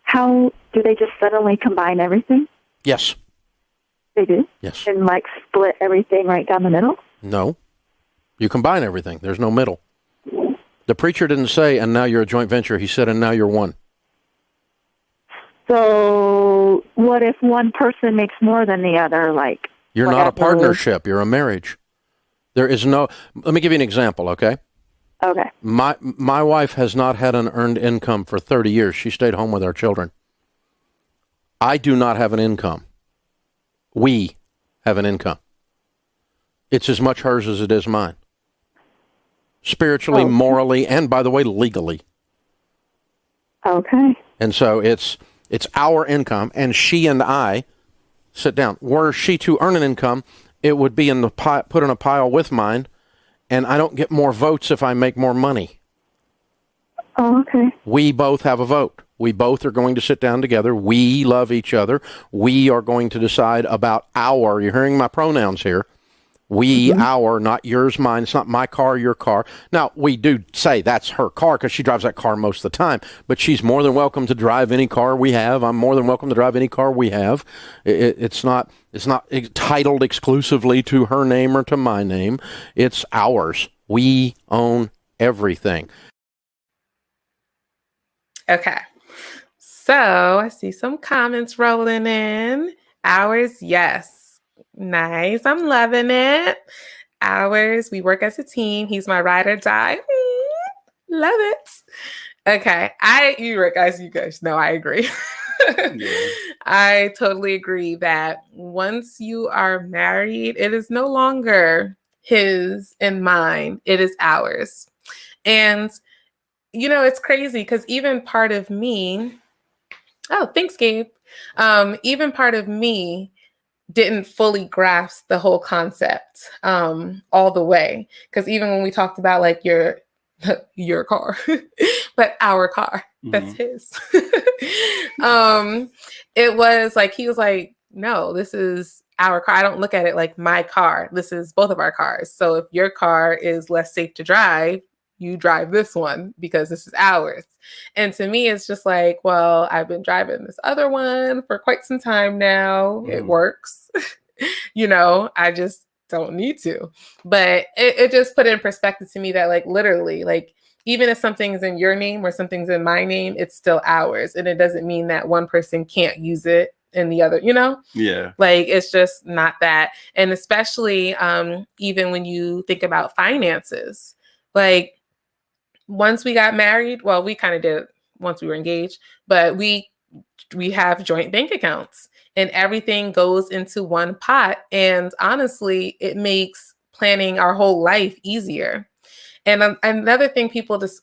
How do they just suddenly combine everything? Yes. They do? Yes. And split everything right down the middle? No. You combine everything. There's no middle. The preacher didn't say, and now you're a joint venture. He said, and now you're one. So what if one person makes more than the other? You're not a partnership. You're a marriage. There is no. Let me give you an example, okay? Okay. My wife has not had an earned income for 30 years. She stayed home with our children. I do not have an income. We have an income. It's as much hers as it is mine. Spiritually, morally, and by the way, legally. Okay. And so it's our income, and she and I sit down. Were she to earn an income, it would be put in a pile with mine, and I don't get more votes if I make more money. Oh, okay. We both have a vote. We both are going to sit down together. We love each other. We are going to decide about our, you're hearing my pronouns here, we, our, not yours, mine. It's not my car, your car. Now, we do say that's her car because she drives that car most of the time, but she's more than welcome to drive any car we have. I'm more than welcome to drive any car we have. It's not titled exclusively to her name or to my name. It's ours. We own everything. Okay. So I see some comments rolling in. Ours, yes. Nice. I'm loving it. Ours, we work as a team. He's my ride or die. Love it. Okay. You guys know I agree. Yeah. I totally agree that once you are married, it is no longer his and mine. It is ours. And, it's crazy because even part of me, thanks, Gabe. Even part of me didn't fully grasp the whole concept all the way. Because even when we talked about your your car, but our car. That's his. It was like, he was like, no, this is our car. I don't look at it like my car. This is both of our cars. So if your car is less safe to drive, you drive this one because this is ours. And to me, it's just like, well, I've been driving this other one for quite some time now. It works. I just don't need to. But it just put in perspective to me that, like, literally, like, even if something's in your name or something's in my name, it's still ours. And it doesn't mean that one person can't use it and the other, Yeah. Like, it's just not that. And especially even when you think about finances, like, once we got married, well, we kind of did once we were engaged, but we have joint bank accounts and everything goes into one pot. And honestly, it makes planning our whole life easier. And another thing people just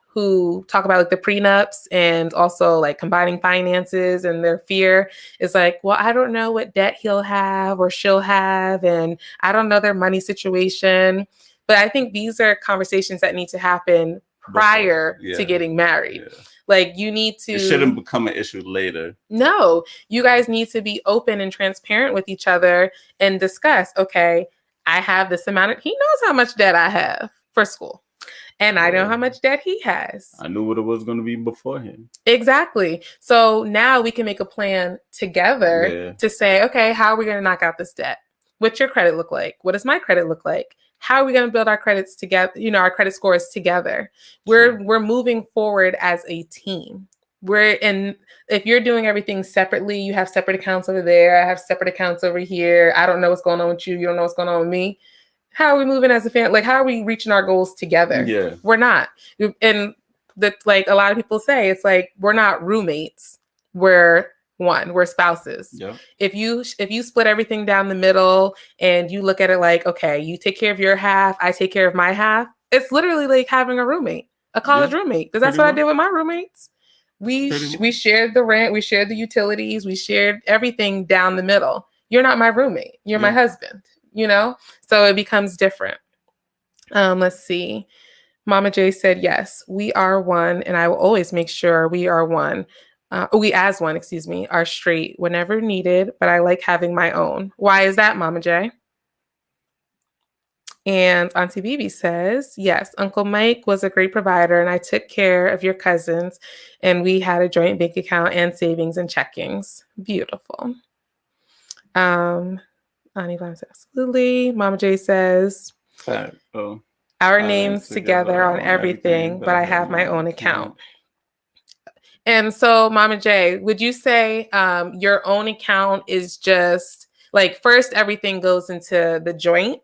who talk about, like, the prenups and also like combining finances, and their fear is like, well, I don't know what debt he'll have or she'll have, and I don't know their money situation. But I think these are conversations that need to happen prior to getting married. Yeah. Like, you need to... It shouldn't become an issue later. No, you guys need to be open and transparent with each other and discuss, okay, I have this amount he knows how much debt I have for school. And I know how much debt he has. I knew what it was going to be beforehand. Exactly. So now we can make a plan together to say, okay, how are we going to knock out this debt? What's your credit look like? What does my credit look like? How are we going to build our credits together? Our credit scores together. We're moving forward as a team. If you're doing everything separately, you have separate accounts over there. I have separate accounts over here. I don't know what's going on with you. You don't know what's going on with me. How are we moving as a family? Like, how are we reaching our goals together? Yeah. We're not. And like a lot of people say, it's like, we're not roommates. We're one. We're spouses. Yeah. If you split everything down the middle and you look at it like, okay, you take care of your half, I take care of my half, it's literally like having a roommate, a college roommate. Because that's what I did with my roommates. We shared the rent, we shared the utilities, we shared everything down the middle. You're not my roommate. You're my husband, So it becomes different. Let's see. Mama J said, yes, we are one. And I will always make sure we are one. We as one, are straight whenever needed. But I like having my own. Why is that, Mama J? And Auntie Bibi says, yes, Uncle Mike was a great provider and I took care of your cousins and we had a joint bank account and savings and checkings. Beautiful. Auntie Vaughn says, absolutely. Mama J says, our names together on everything, but I have my own account. And so, Mama J, would you say your own account is just like, first everything goes into the joint,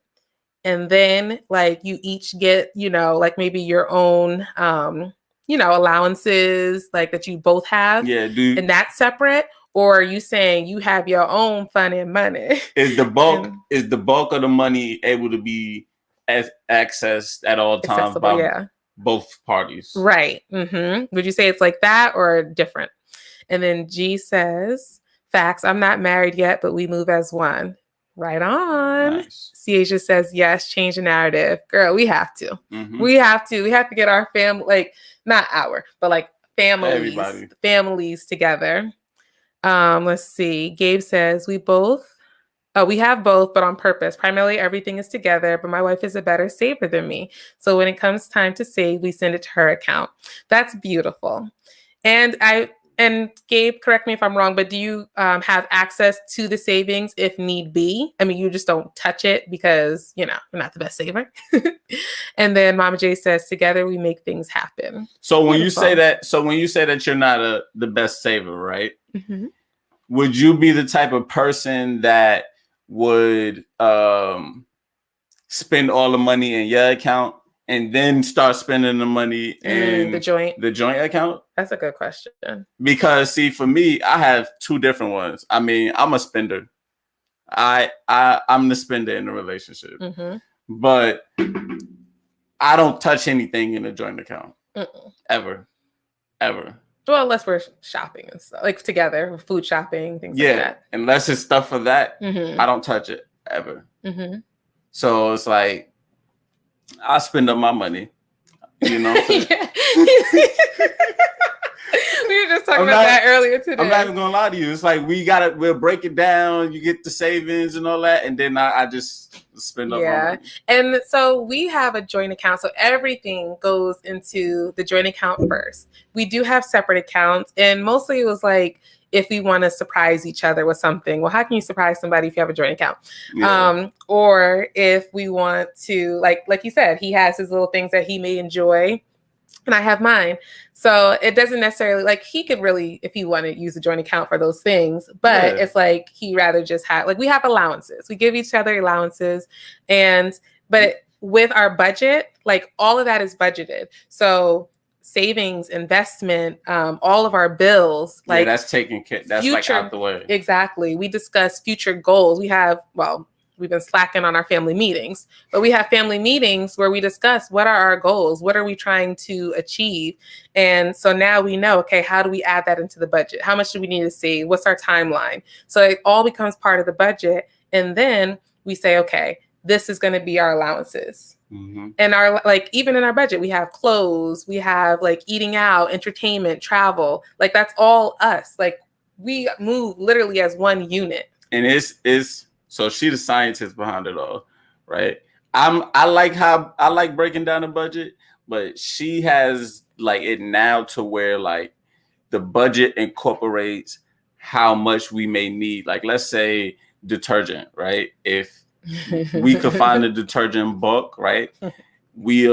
and then like you each get, like maybe your own, allowances like that you both have, and that's separate? Or are you saying you have your own fun and money? Is the bulk of the money able to be accessed at all times by both parties? Right. Mm-hmm. Would you say it's like that or different? And then G says, facts, I'm not married yet, but we move as one. Right on. Nice. Ciasia says, yes, change the narrative. Girl, we have to. Mm-hmm. We have to get our family, like, not our, but like families together. Let's see. Gabe says, we have both, but on purpose. Primarily, everything is together, but my wife is a better saver than me. So when it comes time to save, we send it to her account. That's beautiful. And Gabe, correct me if I'm wrong, but do you have access to the savings if need be? I mean, you just don't touch it because, you're not the best saver. And then Mama J says, together we make things happen. So when you say that you're not the best saver, right? Mm-hmm. Would you be the type of person that would spend all the money in your account and then start spending the money in the joint account? That's a good question. Because see, for me, I have two different ones. I mean, I'm a spender. I'm the spender in the relationship, but I don't touch anything in a joint account ever. Well, unless we're shopping and stuff, like together, food shopping, things like that. Unless it's stuff for that, I don't touch it ever. So it's like, I spend up my money. You know what I'm saying? We were just talking about that earlier today. I'm not even gonna lie to you. It's like we'll break it down. You get the savings and all that, and then I just spend up my money. And so we have a joint account, so everything goes into the joint account first. We do have separate accounts, and mostly it was like if we want to surprise each other with something. Well, how can you surprise somebody if you have a joint account? Yeah. Or if we want to, like you said, he has his little things that he may enjoy, and I have mine. So it doesn't necessarily, like, he could really, if he wanted, use a joint account for those things. But it's like he rather just have, like, we have allowances. We give each other allowances. But with our budget, like, all of that is budgeted. So savings, investment, all of our bills, like, that's taken care. That's future, like, out the way. Exactly. We discuss future goals. We have, we've been slacking on our family meetings, but we have family meetings where we discuss what are our goals? What are we trying to achieve? And so now we know, okay, how do we add that into the budget? How much do we need to save? What's our timeline? So it all becomes part of the budget. And then we say, okay, this is going to be our allowances. Mm-hmm. And our, like, even in our budget, we have clothes, we have like eating out, entertainment, travel, like that's all us. Like we move literally as one unit. And it's, so she's the scientist behind it all, right? I like breaking down the budget, but she has like it now to where like the budget incorporates how much we may need. Like, let's say detergent, right? If we could find a detergent bulk, right? We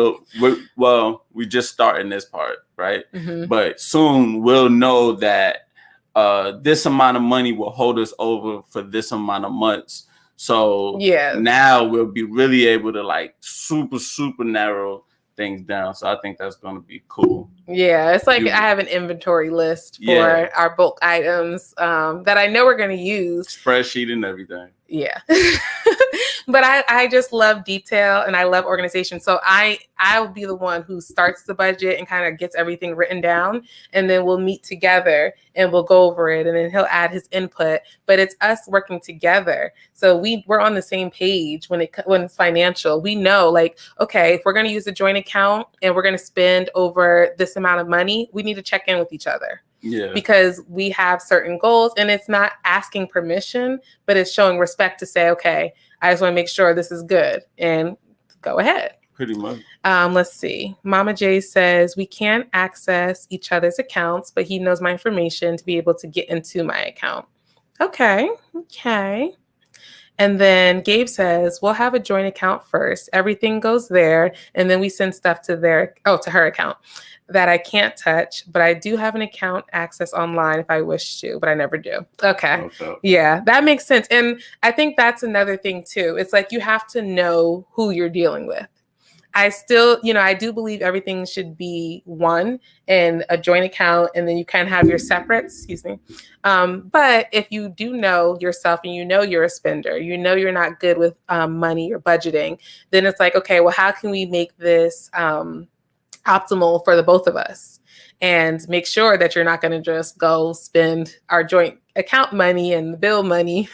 just starting this part, right? Mm-hmm. But soon we'll know that this amount of money will hold us over for this amount of months. So now we'll be really able to like super narrow things down. So I think that's going to be cool. Yeah, it's like I have an inventory list for our bulk items that I know we're going to use. Spreadsheet and everything. Yeah. But I just love detail and I love organization. So I'll be the one who starts the budget and kind of gets everything written down. And then we'll meet together and we'll go over it. And then he'll add his input. But it's us working together. So we're on the same page when it's financial. We know, like, okay, if we're going to use a joint account and we're going to spend over this amount of money, we need to check in with each other. Yeah. Because we have certain goals and it's not asking permission, but it's showing respect to say, okay, I just want to make sure this is good and go ahead. Pretty much. Let's see. Mama J says we can't access each other's accounts, but he knows my information to be able to get into my account. Okay. And then Gabe says, we'll have a joint account first. Everything goes there. And then we send stuff to her account that I can't touch, but I do have an account access online if I wish to, but I never do. Okay. Yeah, that makes sense. And I think that's another thing too. It's like you have to know who you're dealing with. I still, I do believe everything should be one and a joint account, and then you can have your separates, But if you do know yourself and you know you're a spender, you know you're not good with money or budgeting, then it's like, okay, well, how can we make this optimal for the both of us and make sure that you're not going to just go spend our joint account money and the bill money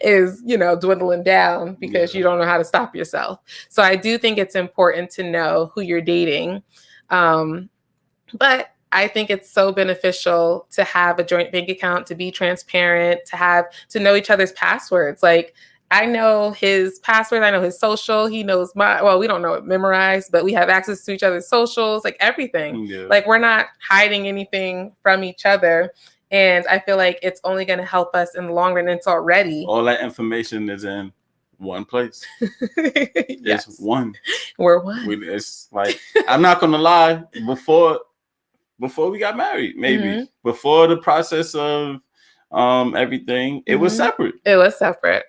is, dwindling down because you don't know how to stop yourself. So I do think it's important to know who you're dating. But I think it's so beneficial to have a joint bank account, to be transparent, to know each other's passwords. Like, I know his password. I know his social. He knows we don't know it memorized, but we have access to each other's socials, like everything. Yeah. Like, we're not hiding anything from each other. And I feel like it's only going to help us in the long run. It's already. All that information is in one place. Yes. It's one. We're one. It's like, I'm not going to lie, before we got married, maybe before the process of everything, it was separate. It was separate.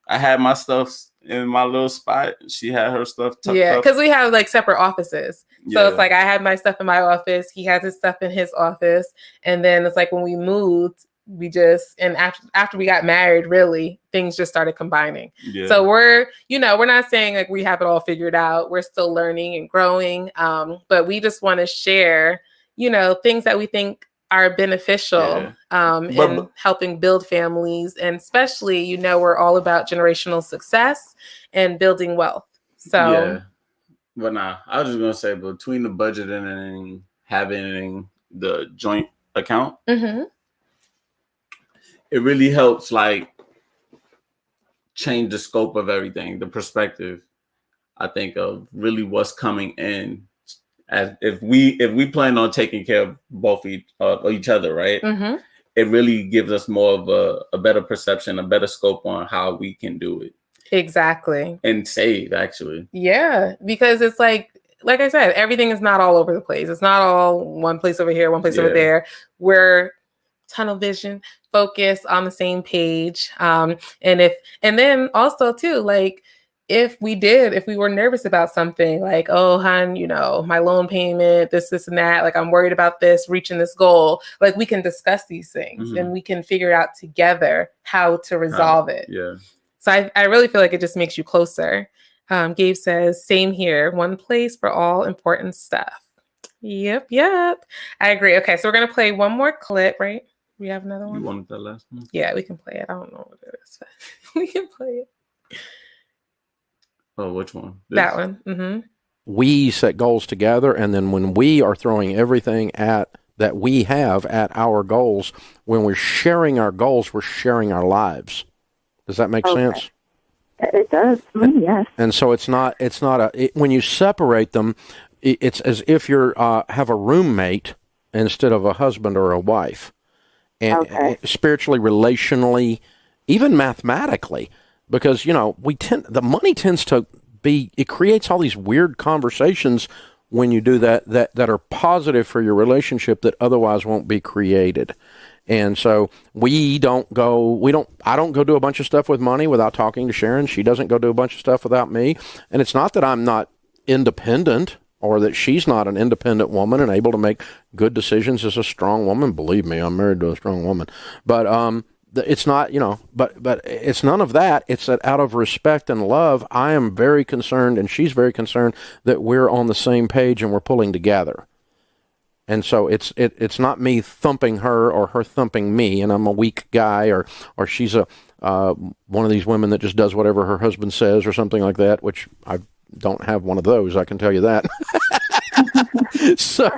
I had my stuff in my little spot. She had her stuff tucked up. Because we have like separate offices. So it's like I had my stuff in my office. He has his stuff in his office. And then it's like when we moved, after we got married, really, things just started combining. Yeah. So we're not saying like we have it all figured out. We're still learning and growing. But we just want to share, things that we think are beneficial in helping build families. And especially, we're all about generational success and building wealth. So But nah, I was just gonna say between the budgeting and having the joint account, it really helps like change the scope of everything, the perspective. I think of really what's coming in, as if we plan on taking care of both each other, right? It really gives us more of a better perception, a better scope on how we can do it. Exactly. And save, actually. Yeah, because it's like I said, everything is not all over the place. It's not all one place over here, one place over there. We're tunnel vision, focus on the same page. And then also too, like if we were nervous about something, like, oh, hon, my loan payment, this and that, like I'm worried about this, reaching this goal, like we can discuss these things and we can figure out together how to resolve it. Yeah. So I really feel like it just makes you closer. Gabe says, same here. One place for all important stuff. Yep. I agree. Okay, so we're going to play one more clip, right? We have another one? You wanted that last one? Yeah, we can play it. I don't know what it is, but we can play it. Oh, which one? That one. We set goals together, and then when we are throwing everything that we have at our goals, when we're sharing our goals, we're sharing our lives. Does that make sense? It does. Yes. And so when you separate them, it's as if you have a roommate instead of a husband or a wife. And spiritually, relationally, even mathematically, because, the money tends to it creates all these weird conversations when you do that are positive for your relationship that otherwise won't be created. And so I don't go do a bunch of stuff with money without talking to Sharon. She doesn't go do a bunch of stuff without me. And it's not that I'm not independent or that she's not an independent woman and able to make good decisions as a strong woman. Believe me, I'm married to a strong woman. But it's not, but it's none of that. It's that out of respect and love, I am very concerned and she's very concerned that we're on the same page and we're pulling together. And so it's not me thumping her or her thumping me, and I'm a weak guy, or she's one of these women that just does whatever her husband says or something like that, which I don't have one of those, I can tell you that. So,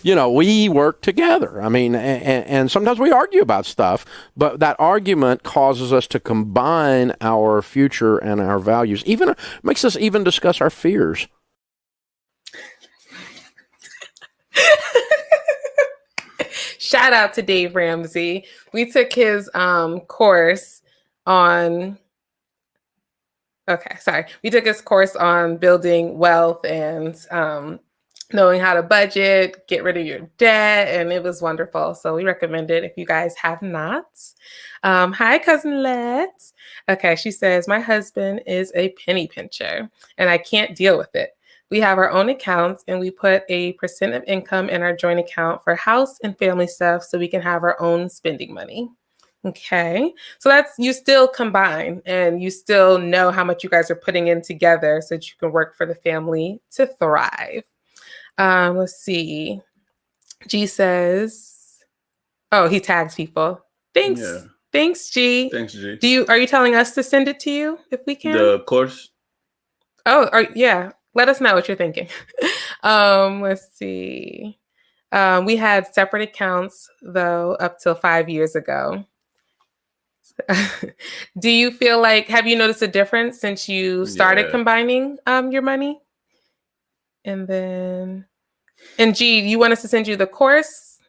we work together. I mean, and sometimes we argue about stuff, but that argument causes us to combine our future and our values. Even makes us even discuss our fears. Shout out to Dave Ramsey. We took his course on. We took his course on building wealth and knowing how to budget, get rid of your debt, and it was wonderful. So we recommend it if you guys have not. Hi, Cousin Let. Okay, she says, my husband is a penny pincher, and I can't deal with it. We have our own accounts, and we put a % of income in our joint account for house and family stuff so we can have our own spending money. Okay, so that's, you still combine and you still know how much you guys are putting in together so that you can work for the family to thrive. Let's see. G says, oh, he tags people. Thanks. Yeah. Thanks, G. Thanks, G. Are you telling us to send it to you if we can? The course? Oh, yeah. Let us know what you're thinking. Let's see. We had separate accounts, though, up till 5 years ago. Do you feel like, have you noticed a difference since you started combining your money? And G, you want us to send you the course?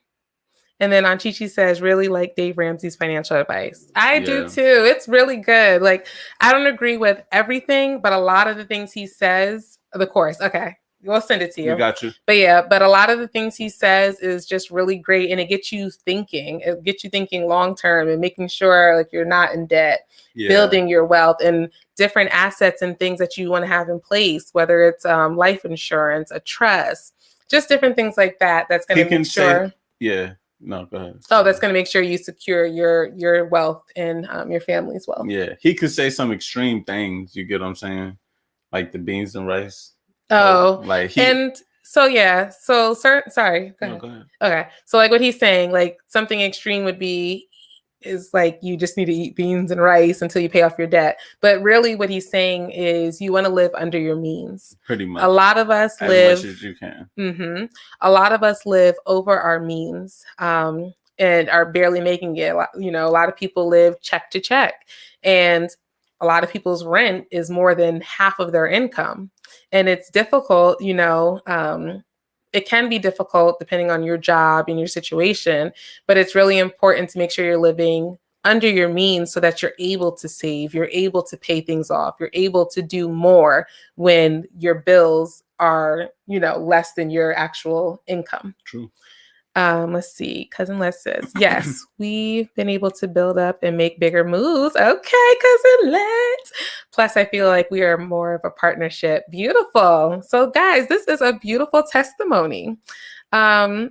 And then Aunt Chichi says, really like Dave Ramsey's financial advice. I do too. It's really good. Like, I don't agree with everything, but a lot of the things he says, the course. Okay. We'll send it to you. We got you. But a lot of the things he says is just really great. And it gets you thinking. It gets you thinking long-term and making sure like you're not in debt, building your wealth and different assets and things that you want to have in place, whether it's life insurance, a trust, just different things like that. That's going to make sure. No, go ahead. Oh, that's going to make sure you secure your wealth and your family's wealth. Yeah. He could say some extreme things. You get what I'm saying? Like the beans and rice. Oh, sorry. Go ahead. No, go ahead. Okay. So like what he's saying, like something extreme would be is like you just need to eat beans and rice until you pay off your debt. But really what he's saying is you want to live under your means. Pretty much. A lot of us as live much as you can. A lot of us live over our means and are barely making it. You know, a lot of people live check to check, and a lot of people's rent is more than half of their income. And it's difficult, you know, it can be difficult depending on your job and your situation, but it's really important to make sure you're living under your means so that you're able to save, you're able to pay things off, you're able to do more when your bills are, you know, less than your actual income. True. Let's see. Cousin Les says, yes, we've been able to build up and make bigger moves. Okay, Cousin Les. Plus, I feel like we are more of a partnership. Beautiful. So, guys, this is a beautiful testimony. My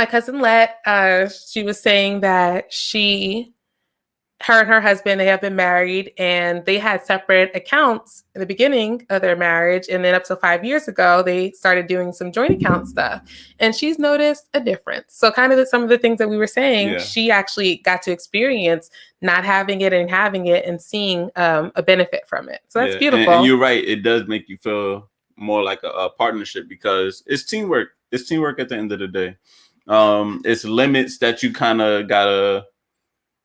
cousin Let, she was saying that her and her husband, they have been married and they had separate accounts in the beginning of their marriage. And then up to 5 years ago, they started doing some joint account stuff. And she's noticed a difference. So kind of some of the things that we were saying, she actually got to experience not having it and having it and seeing a benefit from it. So that's beautiful. And you're right. It does make you feel more like a partnership because it's teamwork. It's teamwork at the end of the day. It's limits that you kind of gotta.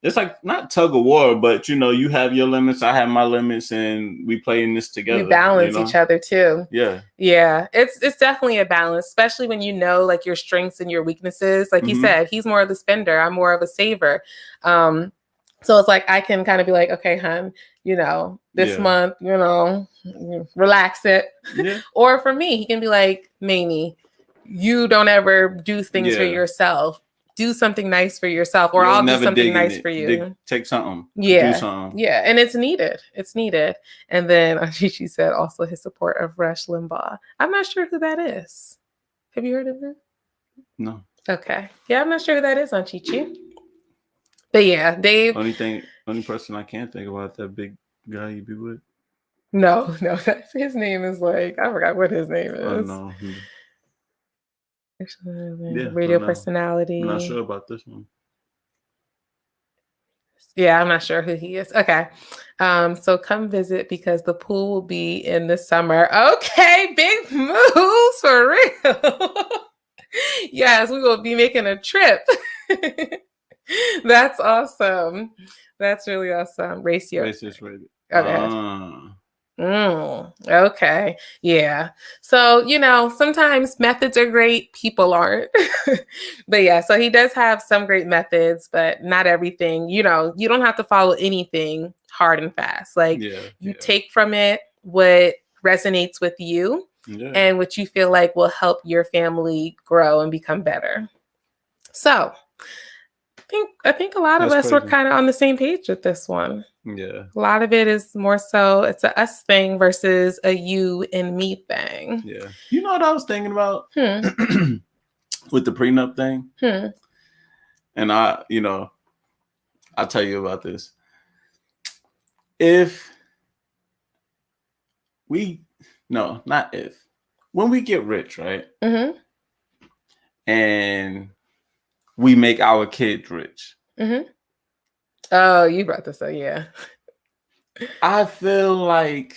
It's like not tug of war, but you know, you have your limits, I have my limits, and we play in this together. We balance each other too. Yeah. Yeah. It's definitely a balance, especially when you know like your strengths and your weaknesses. Like he said, he's more of the spender, I'm more of a saver. So it's like I can kind of be like, okay, hun, you know, this month, you know, relax it. Yeah. Or for me, he can be like, Mamie, you don't ever do things for yourself. Do something nice for yourself, or I'll do something nice for you. Take something. Yeah. Do something. Yeah. And it's needed. It's needed. And then she said also his support of Rush Limbaugh. I'm not sure who that is. Have you heard of him? No. Okay. Yeah, I'm not sure who that is, Aunt Chichi. But yeah, Dave. Only person I can't think about that big guy you be with. No, his name is like, I forgot what his name is. Oh no. Radio personality. I'm not sure about this one. Yeah, I'm not sure who he is. Okay. So come visit because the pool will be in the summer. Okay, big moves for real. Yes, we will be making a trip. That's awesome. That's really awesome. Racist radio. Okay. Okay. Yeah. So, you know, sometimes methods are great. People aren't. But yeah, so he does have some great methods, but not everything. You know, you don't have to follow anything hard and fast. Like you take from it what resonates with you and what you feel like will help your family grow and become better. So I think a lot of us were kind of on the same page with this one. Yeah. A lot of it is more so it's a us thing versus a you and me thing. Yeah. You know what I was thinking about with the prenup thing? And I'll tell you about this. When we get rich, right? And we make our kids rich. Oh, you brought this up, yeah. I feel like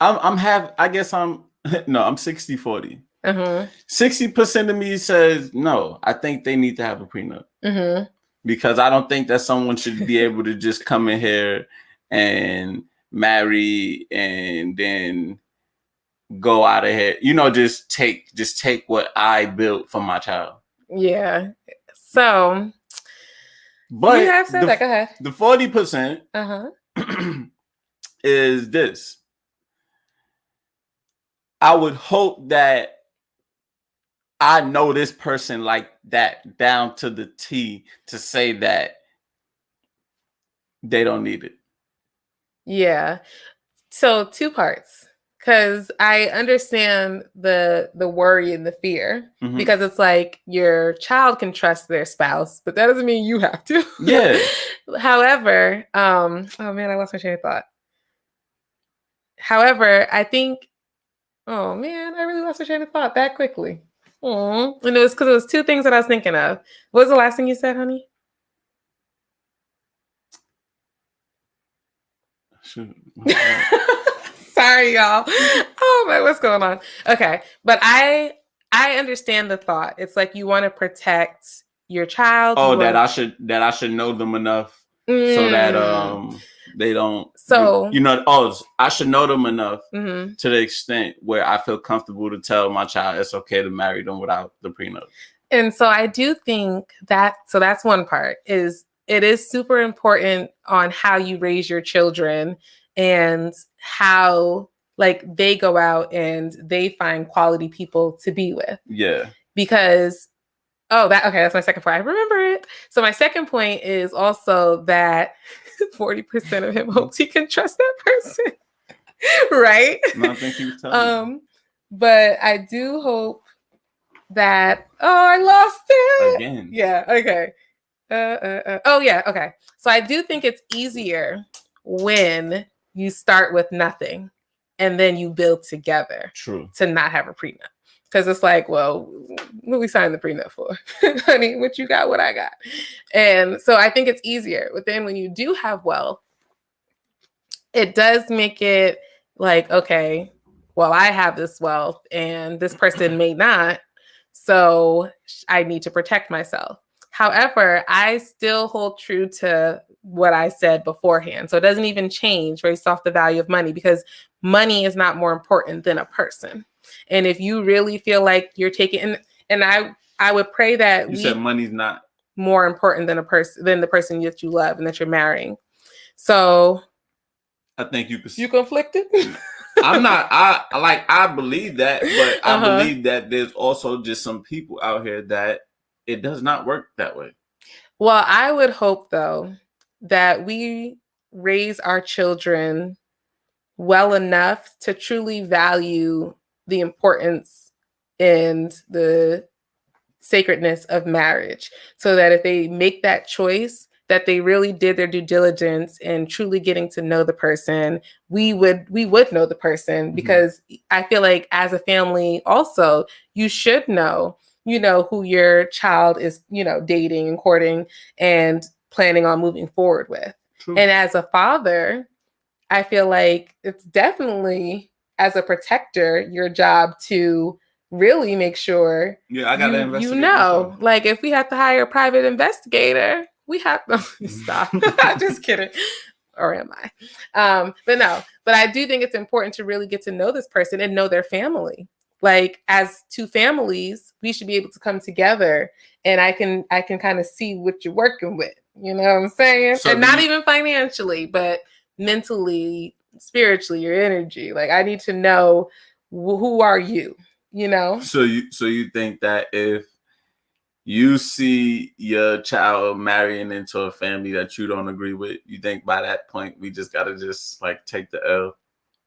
I'm 60-40. 60% of me says no, I think they need to have a prenup. Because I don't think that someone should be able to just come in here and marry and then go out of here. You know, just take what I built for my child. Yeah. So but you have said that. Go ahead. The 40% is this. I would hope that I know this person like that down to the T to say that they don't need it. Yeah. So 2 parts. Because I understand the worry and the fear because it's like your child can trust their spouse, but that doesn't mean you have to. Yeah. However, oh man, I lost my train of thought. However, I think, oh man, I really lost my train of thought that quickly. And it was because it was 2 things that I was thinking of. What was the last thing you said, honey? Sorry, y'all. Oh my, what's going on? Okay, but I understand the thought. It's like you want to protect your child. Oh, that I should know them enough so that they don't. So I should know them enough to the extent where I feel comfortable to tell my child it's okay to marry them without the prenup. And so I do think that, so that's one part, is it is super important on how you raise your children and how like they go out and they find quality people to be with. Yeah. Because, that's my second point. I remember it. So my second point is also that 40% of him hopes he can trust that person. Right? No, I think he was telling you. But I do hope that, I lost it. Again. Yeah, okay. Okay. So I do think it's easier when you start with nothing and then you build together. True. To not have a prenup. Because it's like, well, what we signed the prenup for? Honey, what you got, what I got. And so I think it's easier. But then when you do have wealth, it does make it like, okay, well, I have this wealth and this person may not. So I need to protect myself. However, I still hold true to what I said beforehand. So it doesn't even change based off the value of money, because money is not more important than a person. And if you really feel like you're taking, and I would pray that you said money's not more important than the person that you love and that you're marrying. So I think you conflicted? I'm not. I believe that, but I believe that there's also just some people out here that it does not work that way. Well, I would hope though that we raise our children well enough to truly value the importance and the sacredness of marriage, so that if they make that choice, that they really did their due diligence and truly getting to know the person. We would know the person, because I feel like as a family also, you should know, who your child is, dating and courting and planning on moving forward with. True. And as a father, I feel like it's definitely, as a protector, your job to really make sure I got to investigate. Like if we have to hire a private investigator, we have to stop. Just kidding. Or am I? But I do think it's important to really get to know this person and know their family. Like as two families, we should be able to come together, and I can kind of see what you're working with. You know what I'm saying? So and not even financially, but mentally, spiritually, your energy. Like I need to know who are you, So you think that if you see your child marrying into a family that you don't agree with, you think by that point we just gotta take the L?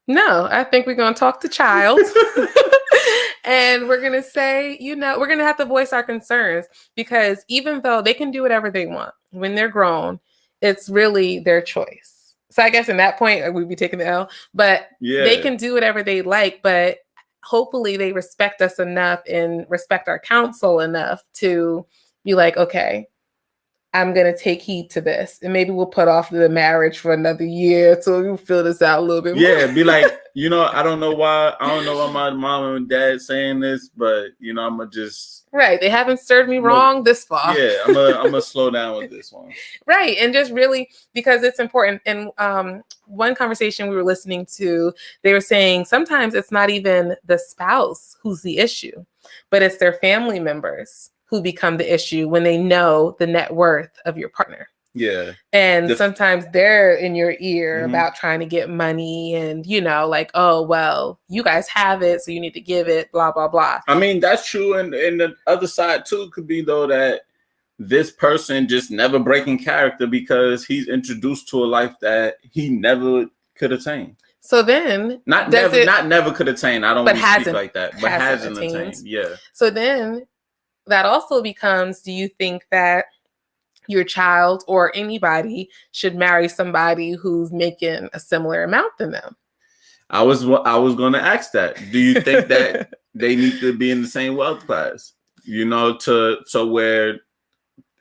No, I think we're gonna talk to child. And we're going to say, we're going to have to voice our concerns, because even though they can do whatever they want when they're grown, it's really their choice. So I guess in that point, we'd be taking the L, but they can do whatever they like, but hopefully they respect us enough and respect our counsel enough to be like, okay, I'm going to take heed to this. And maybe we'll put off the marriage for another year so we'll fill this out a little bit more. Yeah, be like, I don't know why my mom and dad saying this, but, I'm going to just. Right. They haven't served me wrong this far. Yeah, I'm going to slow down with this one. Right. And just really, because it's important. And one conversation we were listening to, they were saying sometimes it's not even the spouse who's the issue, but it's their family members who become the issue when they know the net worth of your partner. Yeah. And sometimes they're in your ear about trying to get money and, like, oh, well, you guys have it, so you need to give it, blah, blah, blah. I mean, that's true. And the other side, too, could be, though, that this person just never breaking character because he's introduced to a life that he never could attain. So then, not never could attain. I don't want to speak like that, but hasn't attained. Yeah. So then that also becomes, do you think that your child or anybody should marry somebody who's making a similar amount than them? I was going to ask that. Do you think that they need to be in the same wealth class? So where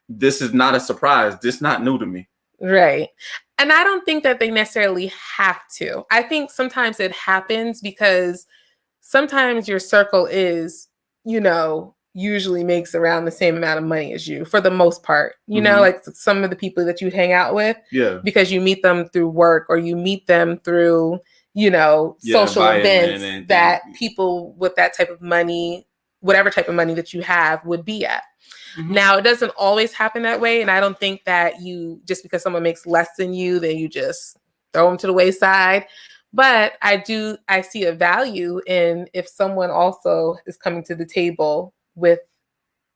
this is not a surprise. This is not new to me. Right. And I don't think that they necessarily have to. I think sometimes it happens because sometimes your circle is, usually makes around the same amount of money as you for the most part. Like some of the people that you hang out with, because you meet them through work or you meet them through, social events that people with that type of money, whatever type of money that you have, would be at. Now, it doesn't always happen that way. And I don't think that just because someone makes less than you, then you just throw them to the wayside. But I see a value in if someone also is coming to the table with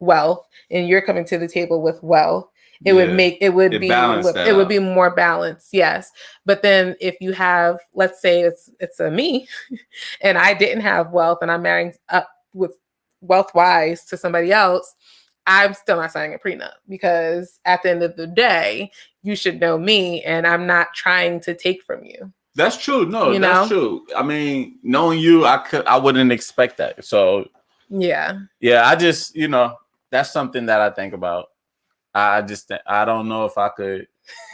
wealth and you're coming to the table with wealth, it would be more balanced. Yes. But then if you have, let's say it's a me and I didn't have wealth and I'm marrying up with wealth wise to somebody else, I'm still not signing a prenup because at the end of the day, you should know me and I'm not trying to take from you. That's true. No, that's true. I mean, knowing you, I wouldn't expect that. So yeah, I just, that's something that I think about. I don't know if I could,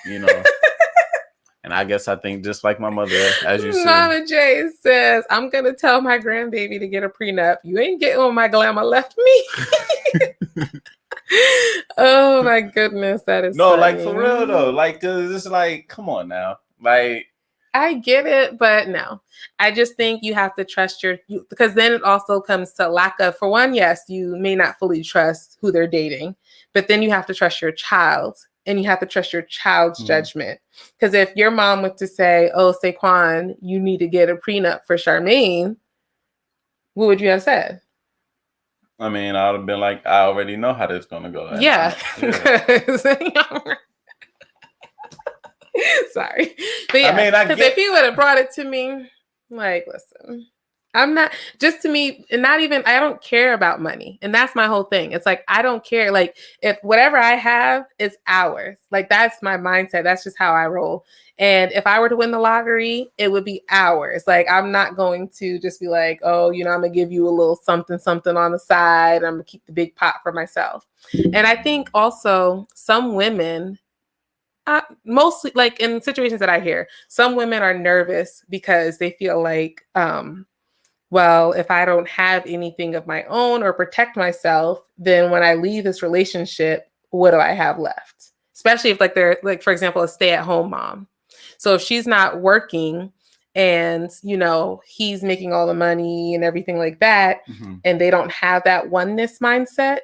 and I guess I think just like my mother, as you said. Mama J says, I'm going to tell my grandbaby to get a prenup. You ain't getting what my glamour left me. Oh my goodness. That is funny. Like for real though. Like, cause it's like, come on now. Like, I get it, but no. I just think you have to trust because then it also comes to lack of, for one, yes, you may not fully trust who they're dating, but then you have to trust your child and you have to trust your child's judgment. Because if your mom were to say, oh, Saquon, you need to get a prenup for Charmaine, what would you have said? I mean, I would have been like, I already know how this is going to go. Yeah. Sorry. But yeah, because if he would have brought it to me, like, listen, I'm not, just to me, and not even, I don't care about money. And that's my whole thing. It's like, I don't care. Like, if whatever I have is ours, like, that's my mindset. That's just how I roll. And if I were to win the lottery, it would be ours. Like, I'm not going to just be like, oh, I'm going to give you a little something on the side. I'm going to keep the big pot for myself. And I think also some women, mostly like in situations that I hear, some women are nervous because they feel like, well, if I don't have anything of my own or protect myself, then when I leave this relationship, what do I have left? Especially if like they're like, for example, a stay-at-home mom. So if she's not working and, he's making all the money and everything like that, and they don't have that oneness mindset,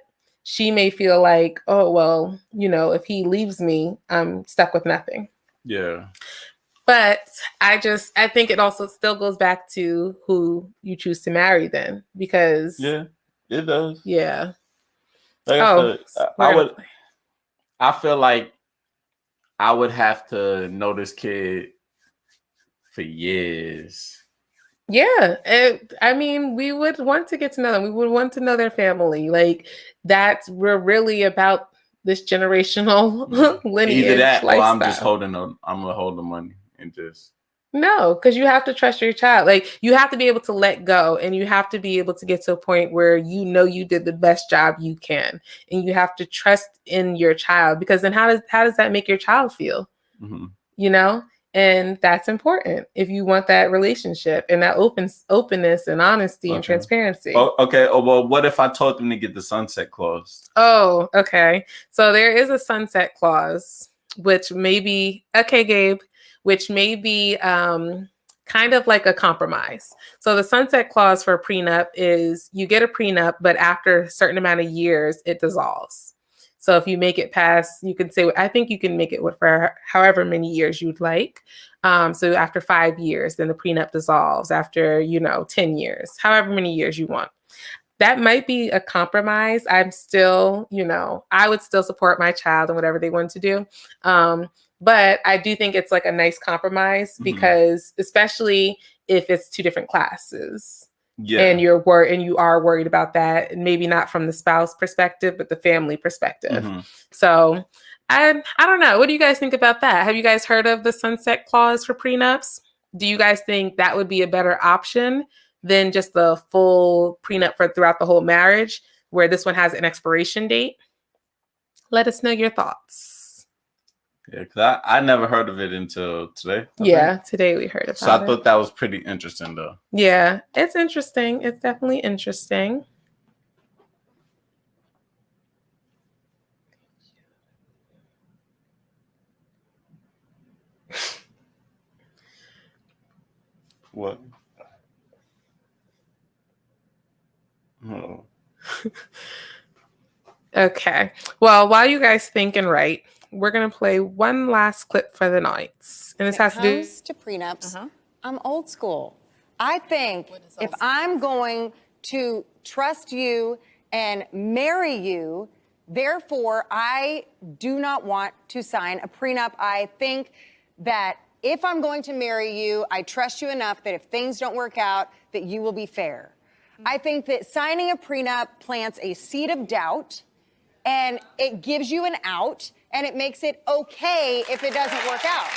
she may feel like, oh, well, if he leaves me, I'm stuck with nothing. Yeah. But I think it also still goes back to who you choose to marry then, because. Yeah, it does. Yeah. Like I feel like I would have to know this kid for years. Yeah. I mean, we would want to get to know them. We would want to know their family. Like we're really about this generational lineage. Either that lifestyle. Or I'm just I'm going to hold the money and just. No, because you have to trust your child. Like you have to be able to let go and you have to be able to get to a point where you did the best job you can. And you have to trust in your child, because then how does that make your child feel? And that's important if you want that relationship and that openness and honesty and transparency. Okay. Oh, well, what if I told them to get the sunset clause? Oh, okay. So there is a sunset clause, which may be, okay, Gabe, which may be kind of like a compromise. So the sunset clause for a prenup is you get a prenup, but after a certain amount of years, it dissolves. So if you make it past, you can say, I think you can make it for however many years you'd like. So after 5 years, then the prenup dissolves. After, 10 years, however many years you want. That might be a compromise. I'm still, I would still support my child and whatever they want to do. But I do think it's like a nice compromise because especially if it's two different classes. Yeah. And you are worried about that, maybe not from the spouse perspective, but the family perspective. So I don't know. What do you guys think about that? Have you guys heard of the sunset clause for prenups? Do you guys think that would be a better option than just the full prenup for throughout the whole marriage, where this one has an expiration date? Let us know your thoughts. Yeah, because I never heard of it until today. Yeah, today we heard about it. So I thought that was pretty interesting, though. Yeah, it's interesting. It's definitely interesting. What? Oh. Okay. Well, while you guys think and write, we're going to play one last clip for the nights. And this has to do to prenups. I'm old school. I think if I'm going to trust you and marry you, therefore I do not want to sign a prenup. I think that if I'm going to marry you, I trust you enough that if things don't work out, that you will be fair. I think that signing a prenup plants a seed of doubt, and it gives you an out, and it makes it okay if it doesn't work out.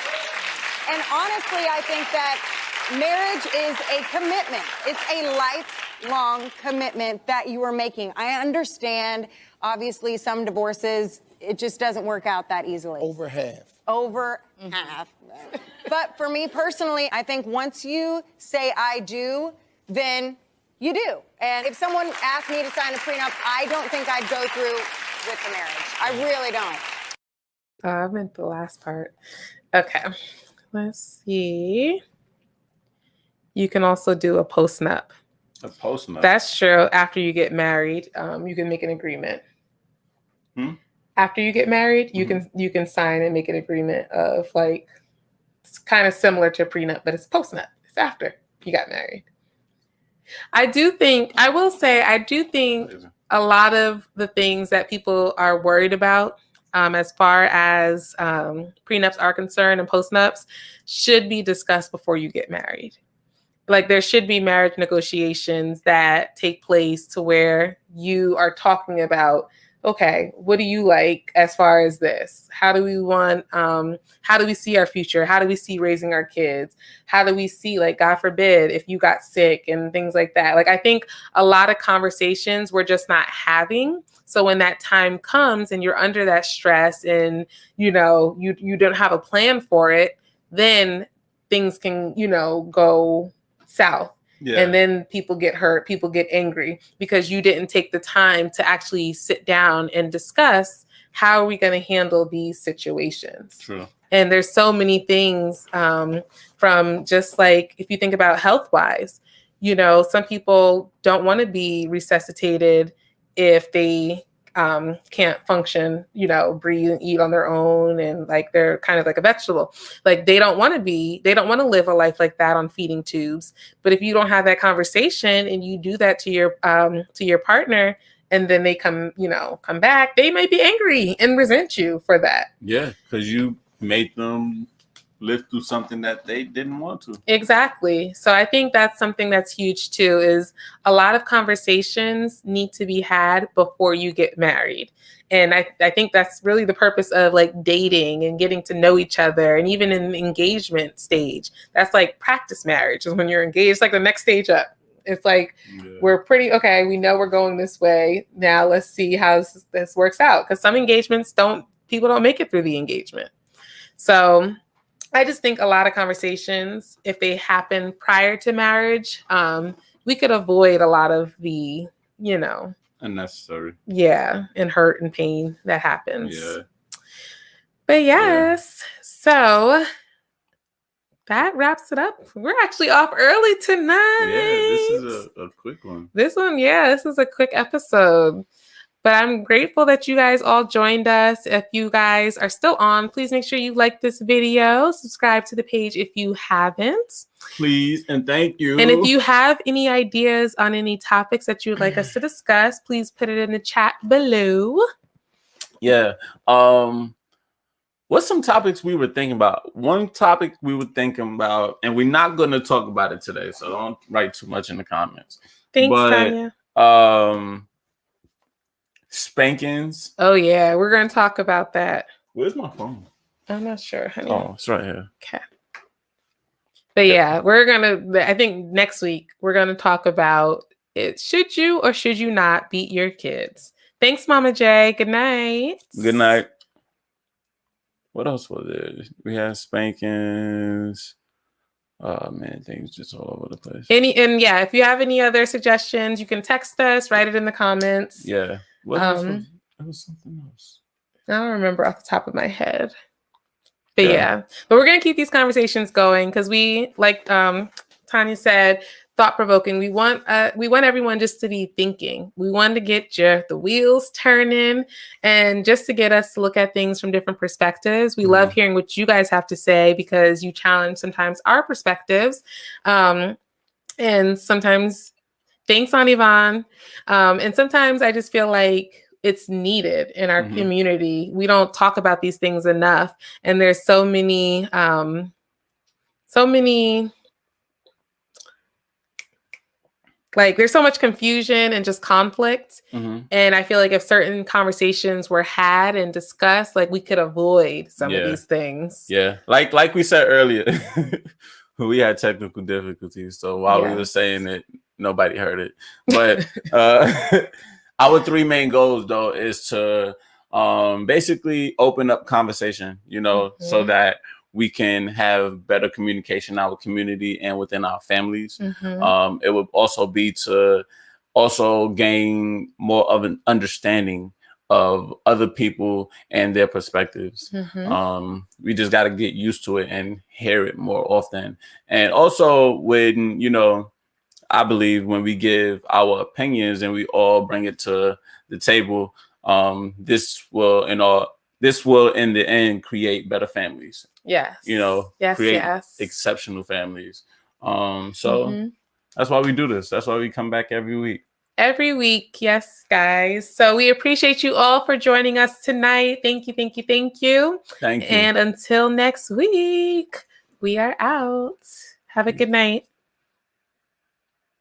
And honestly, I think that marriage is a commitment. It's a lifelong commitment that you are making. I understand, obviously, some divorces, it just doesn't work out that easily. Over half. Over half. But for me personally, I think once you say I do, then you do. And if someone asked me to sign a prenup, I don't think I'd go through with the marriage. I really don't. I meant the last part. Okay. Let's see. You can also do a postnup. A postnup? That's true. After you get married, you can make an agreement. After you get married, you can sign and make an agreement of like, it's kind of similar to a prenup, but it's postnup. It's after you got married. I do think a lot of the things that people are worried about as far as prenups are concerned and postnups should be discussed before you get married. Like there should be marriage negotiations that take place to where you are talking about, okay, what do you like as far as this? How do we see our future? How do we see raising our kids? How do we see, like, God forbid, if you got sick and things like that? Like, I think a lot of conversations we're just not having. So when that time comes and you're under that stress and, you know, you don't have a plan for it, then things can, you know, go south. Yeah. And then people get hurt, people get angry because you didn't take the time to actually sit down and discuss how are we going to handle these situations. True. And there's so many things from just like, if you think about health-wise, you know, some people don't want to be resuscitated if they can't function, you know, breathe and eat on their own, and like they're kind of like a vegetable. Like they don't want to live a life like that on feeding tubes. But if you don't have that conversation and you do that to your partner, and then they come back, they might be angry and resent you for that. Yeah, because you made them live through something that they didn't want to. Exactly. So I think that's something that's huge too, is a lot of conversations need to be had before you get married. And I think that's really the purpose of like dating and getting to know each other. And even in the engagement stage, that's like practice marriage is when you're engaged, like the next stage up. It's like, we're pretty, okay, we know we're going this way. Now let's see how this works out. Because some engagements people don't make it through the engagement. So I just think a lot of conversations, if they happen prior to marriage, we could avoid a lot of the, you know, unnecessary. Yeah, and hurt and pain that happens. Yeah. But yes, so that wraps it up. We're actually off early tonight. Yeah, this is a quick one. This is a quick episode. But I'm grateful that you guys all joined us. If you guys are still on, please make sure you like this video. Subscribe to the page if you haven't. Please, and thank you. And if you have any ideas on any topics that you would like us to discuss, please put it in the chat below. Yeah. What's some topics we were thinking about? One topic we were thinking about, and we're not going to talk about it today, so don't write too much in the comments. Thanks, Tanya. Spankings. Oh yeah, we're gonna talk about that. Where's my phone? I'm not sure, honey. Oh, it's right here. Okay. But yeah, I think next week we're gonna talk about it. Should you or should you not beat your kids? Thanks, Mama J. Good night. Good night. What else was there? We had spankings. Oh man, things just all over the place. If you have any other suggestions, you can text us, write it in the comments. Yeah. What else was, it was something else. I don't remember off the top of my head. But but we're gonna keep these conversations going because we, like Tanya said, thought-provoking. We want everyone just to be thinking. We want to get the wheels turning and just to get us to look at things from different perspectives. We love hearing what you guys have to say because you challenge sometimes our perspectives. And sometimes, thanks, Anivan. And sometimes I just feel like it's needed in our community. We don't talk about these things enough. And there's so many, like there's so much confusion and just conflict. And I feel like if certain conversations were had and discussed, like we could avoid some of these things. Yeah. Like we said earlier, we had technical difficulties. So while we were saying it, nobody heard it. But our 3 main goals, though, is to basically open up conversation, so that we can have better communication in our community and within our families. It would also be to also gain more of an understanding of other people and their perspectives. We just got to get used to it and hear it more often. And also when, I believe when we give our opinions and we all bring it to the table, this will in the end create better families. Yes. Create exceptional families. So that's why we do this. That's why we come back every week. Every week. Yes, guys. So we appreciate you all for joining us tonight. Thank you. Thank you. Thank you. Thank you. And until next week, we are out. Have a good night.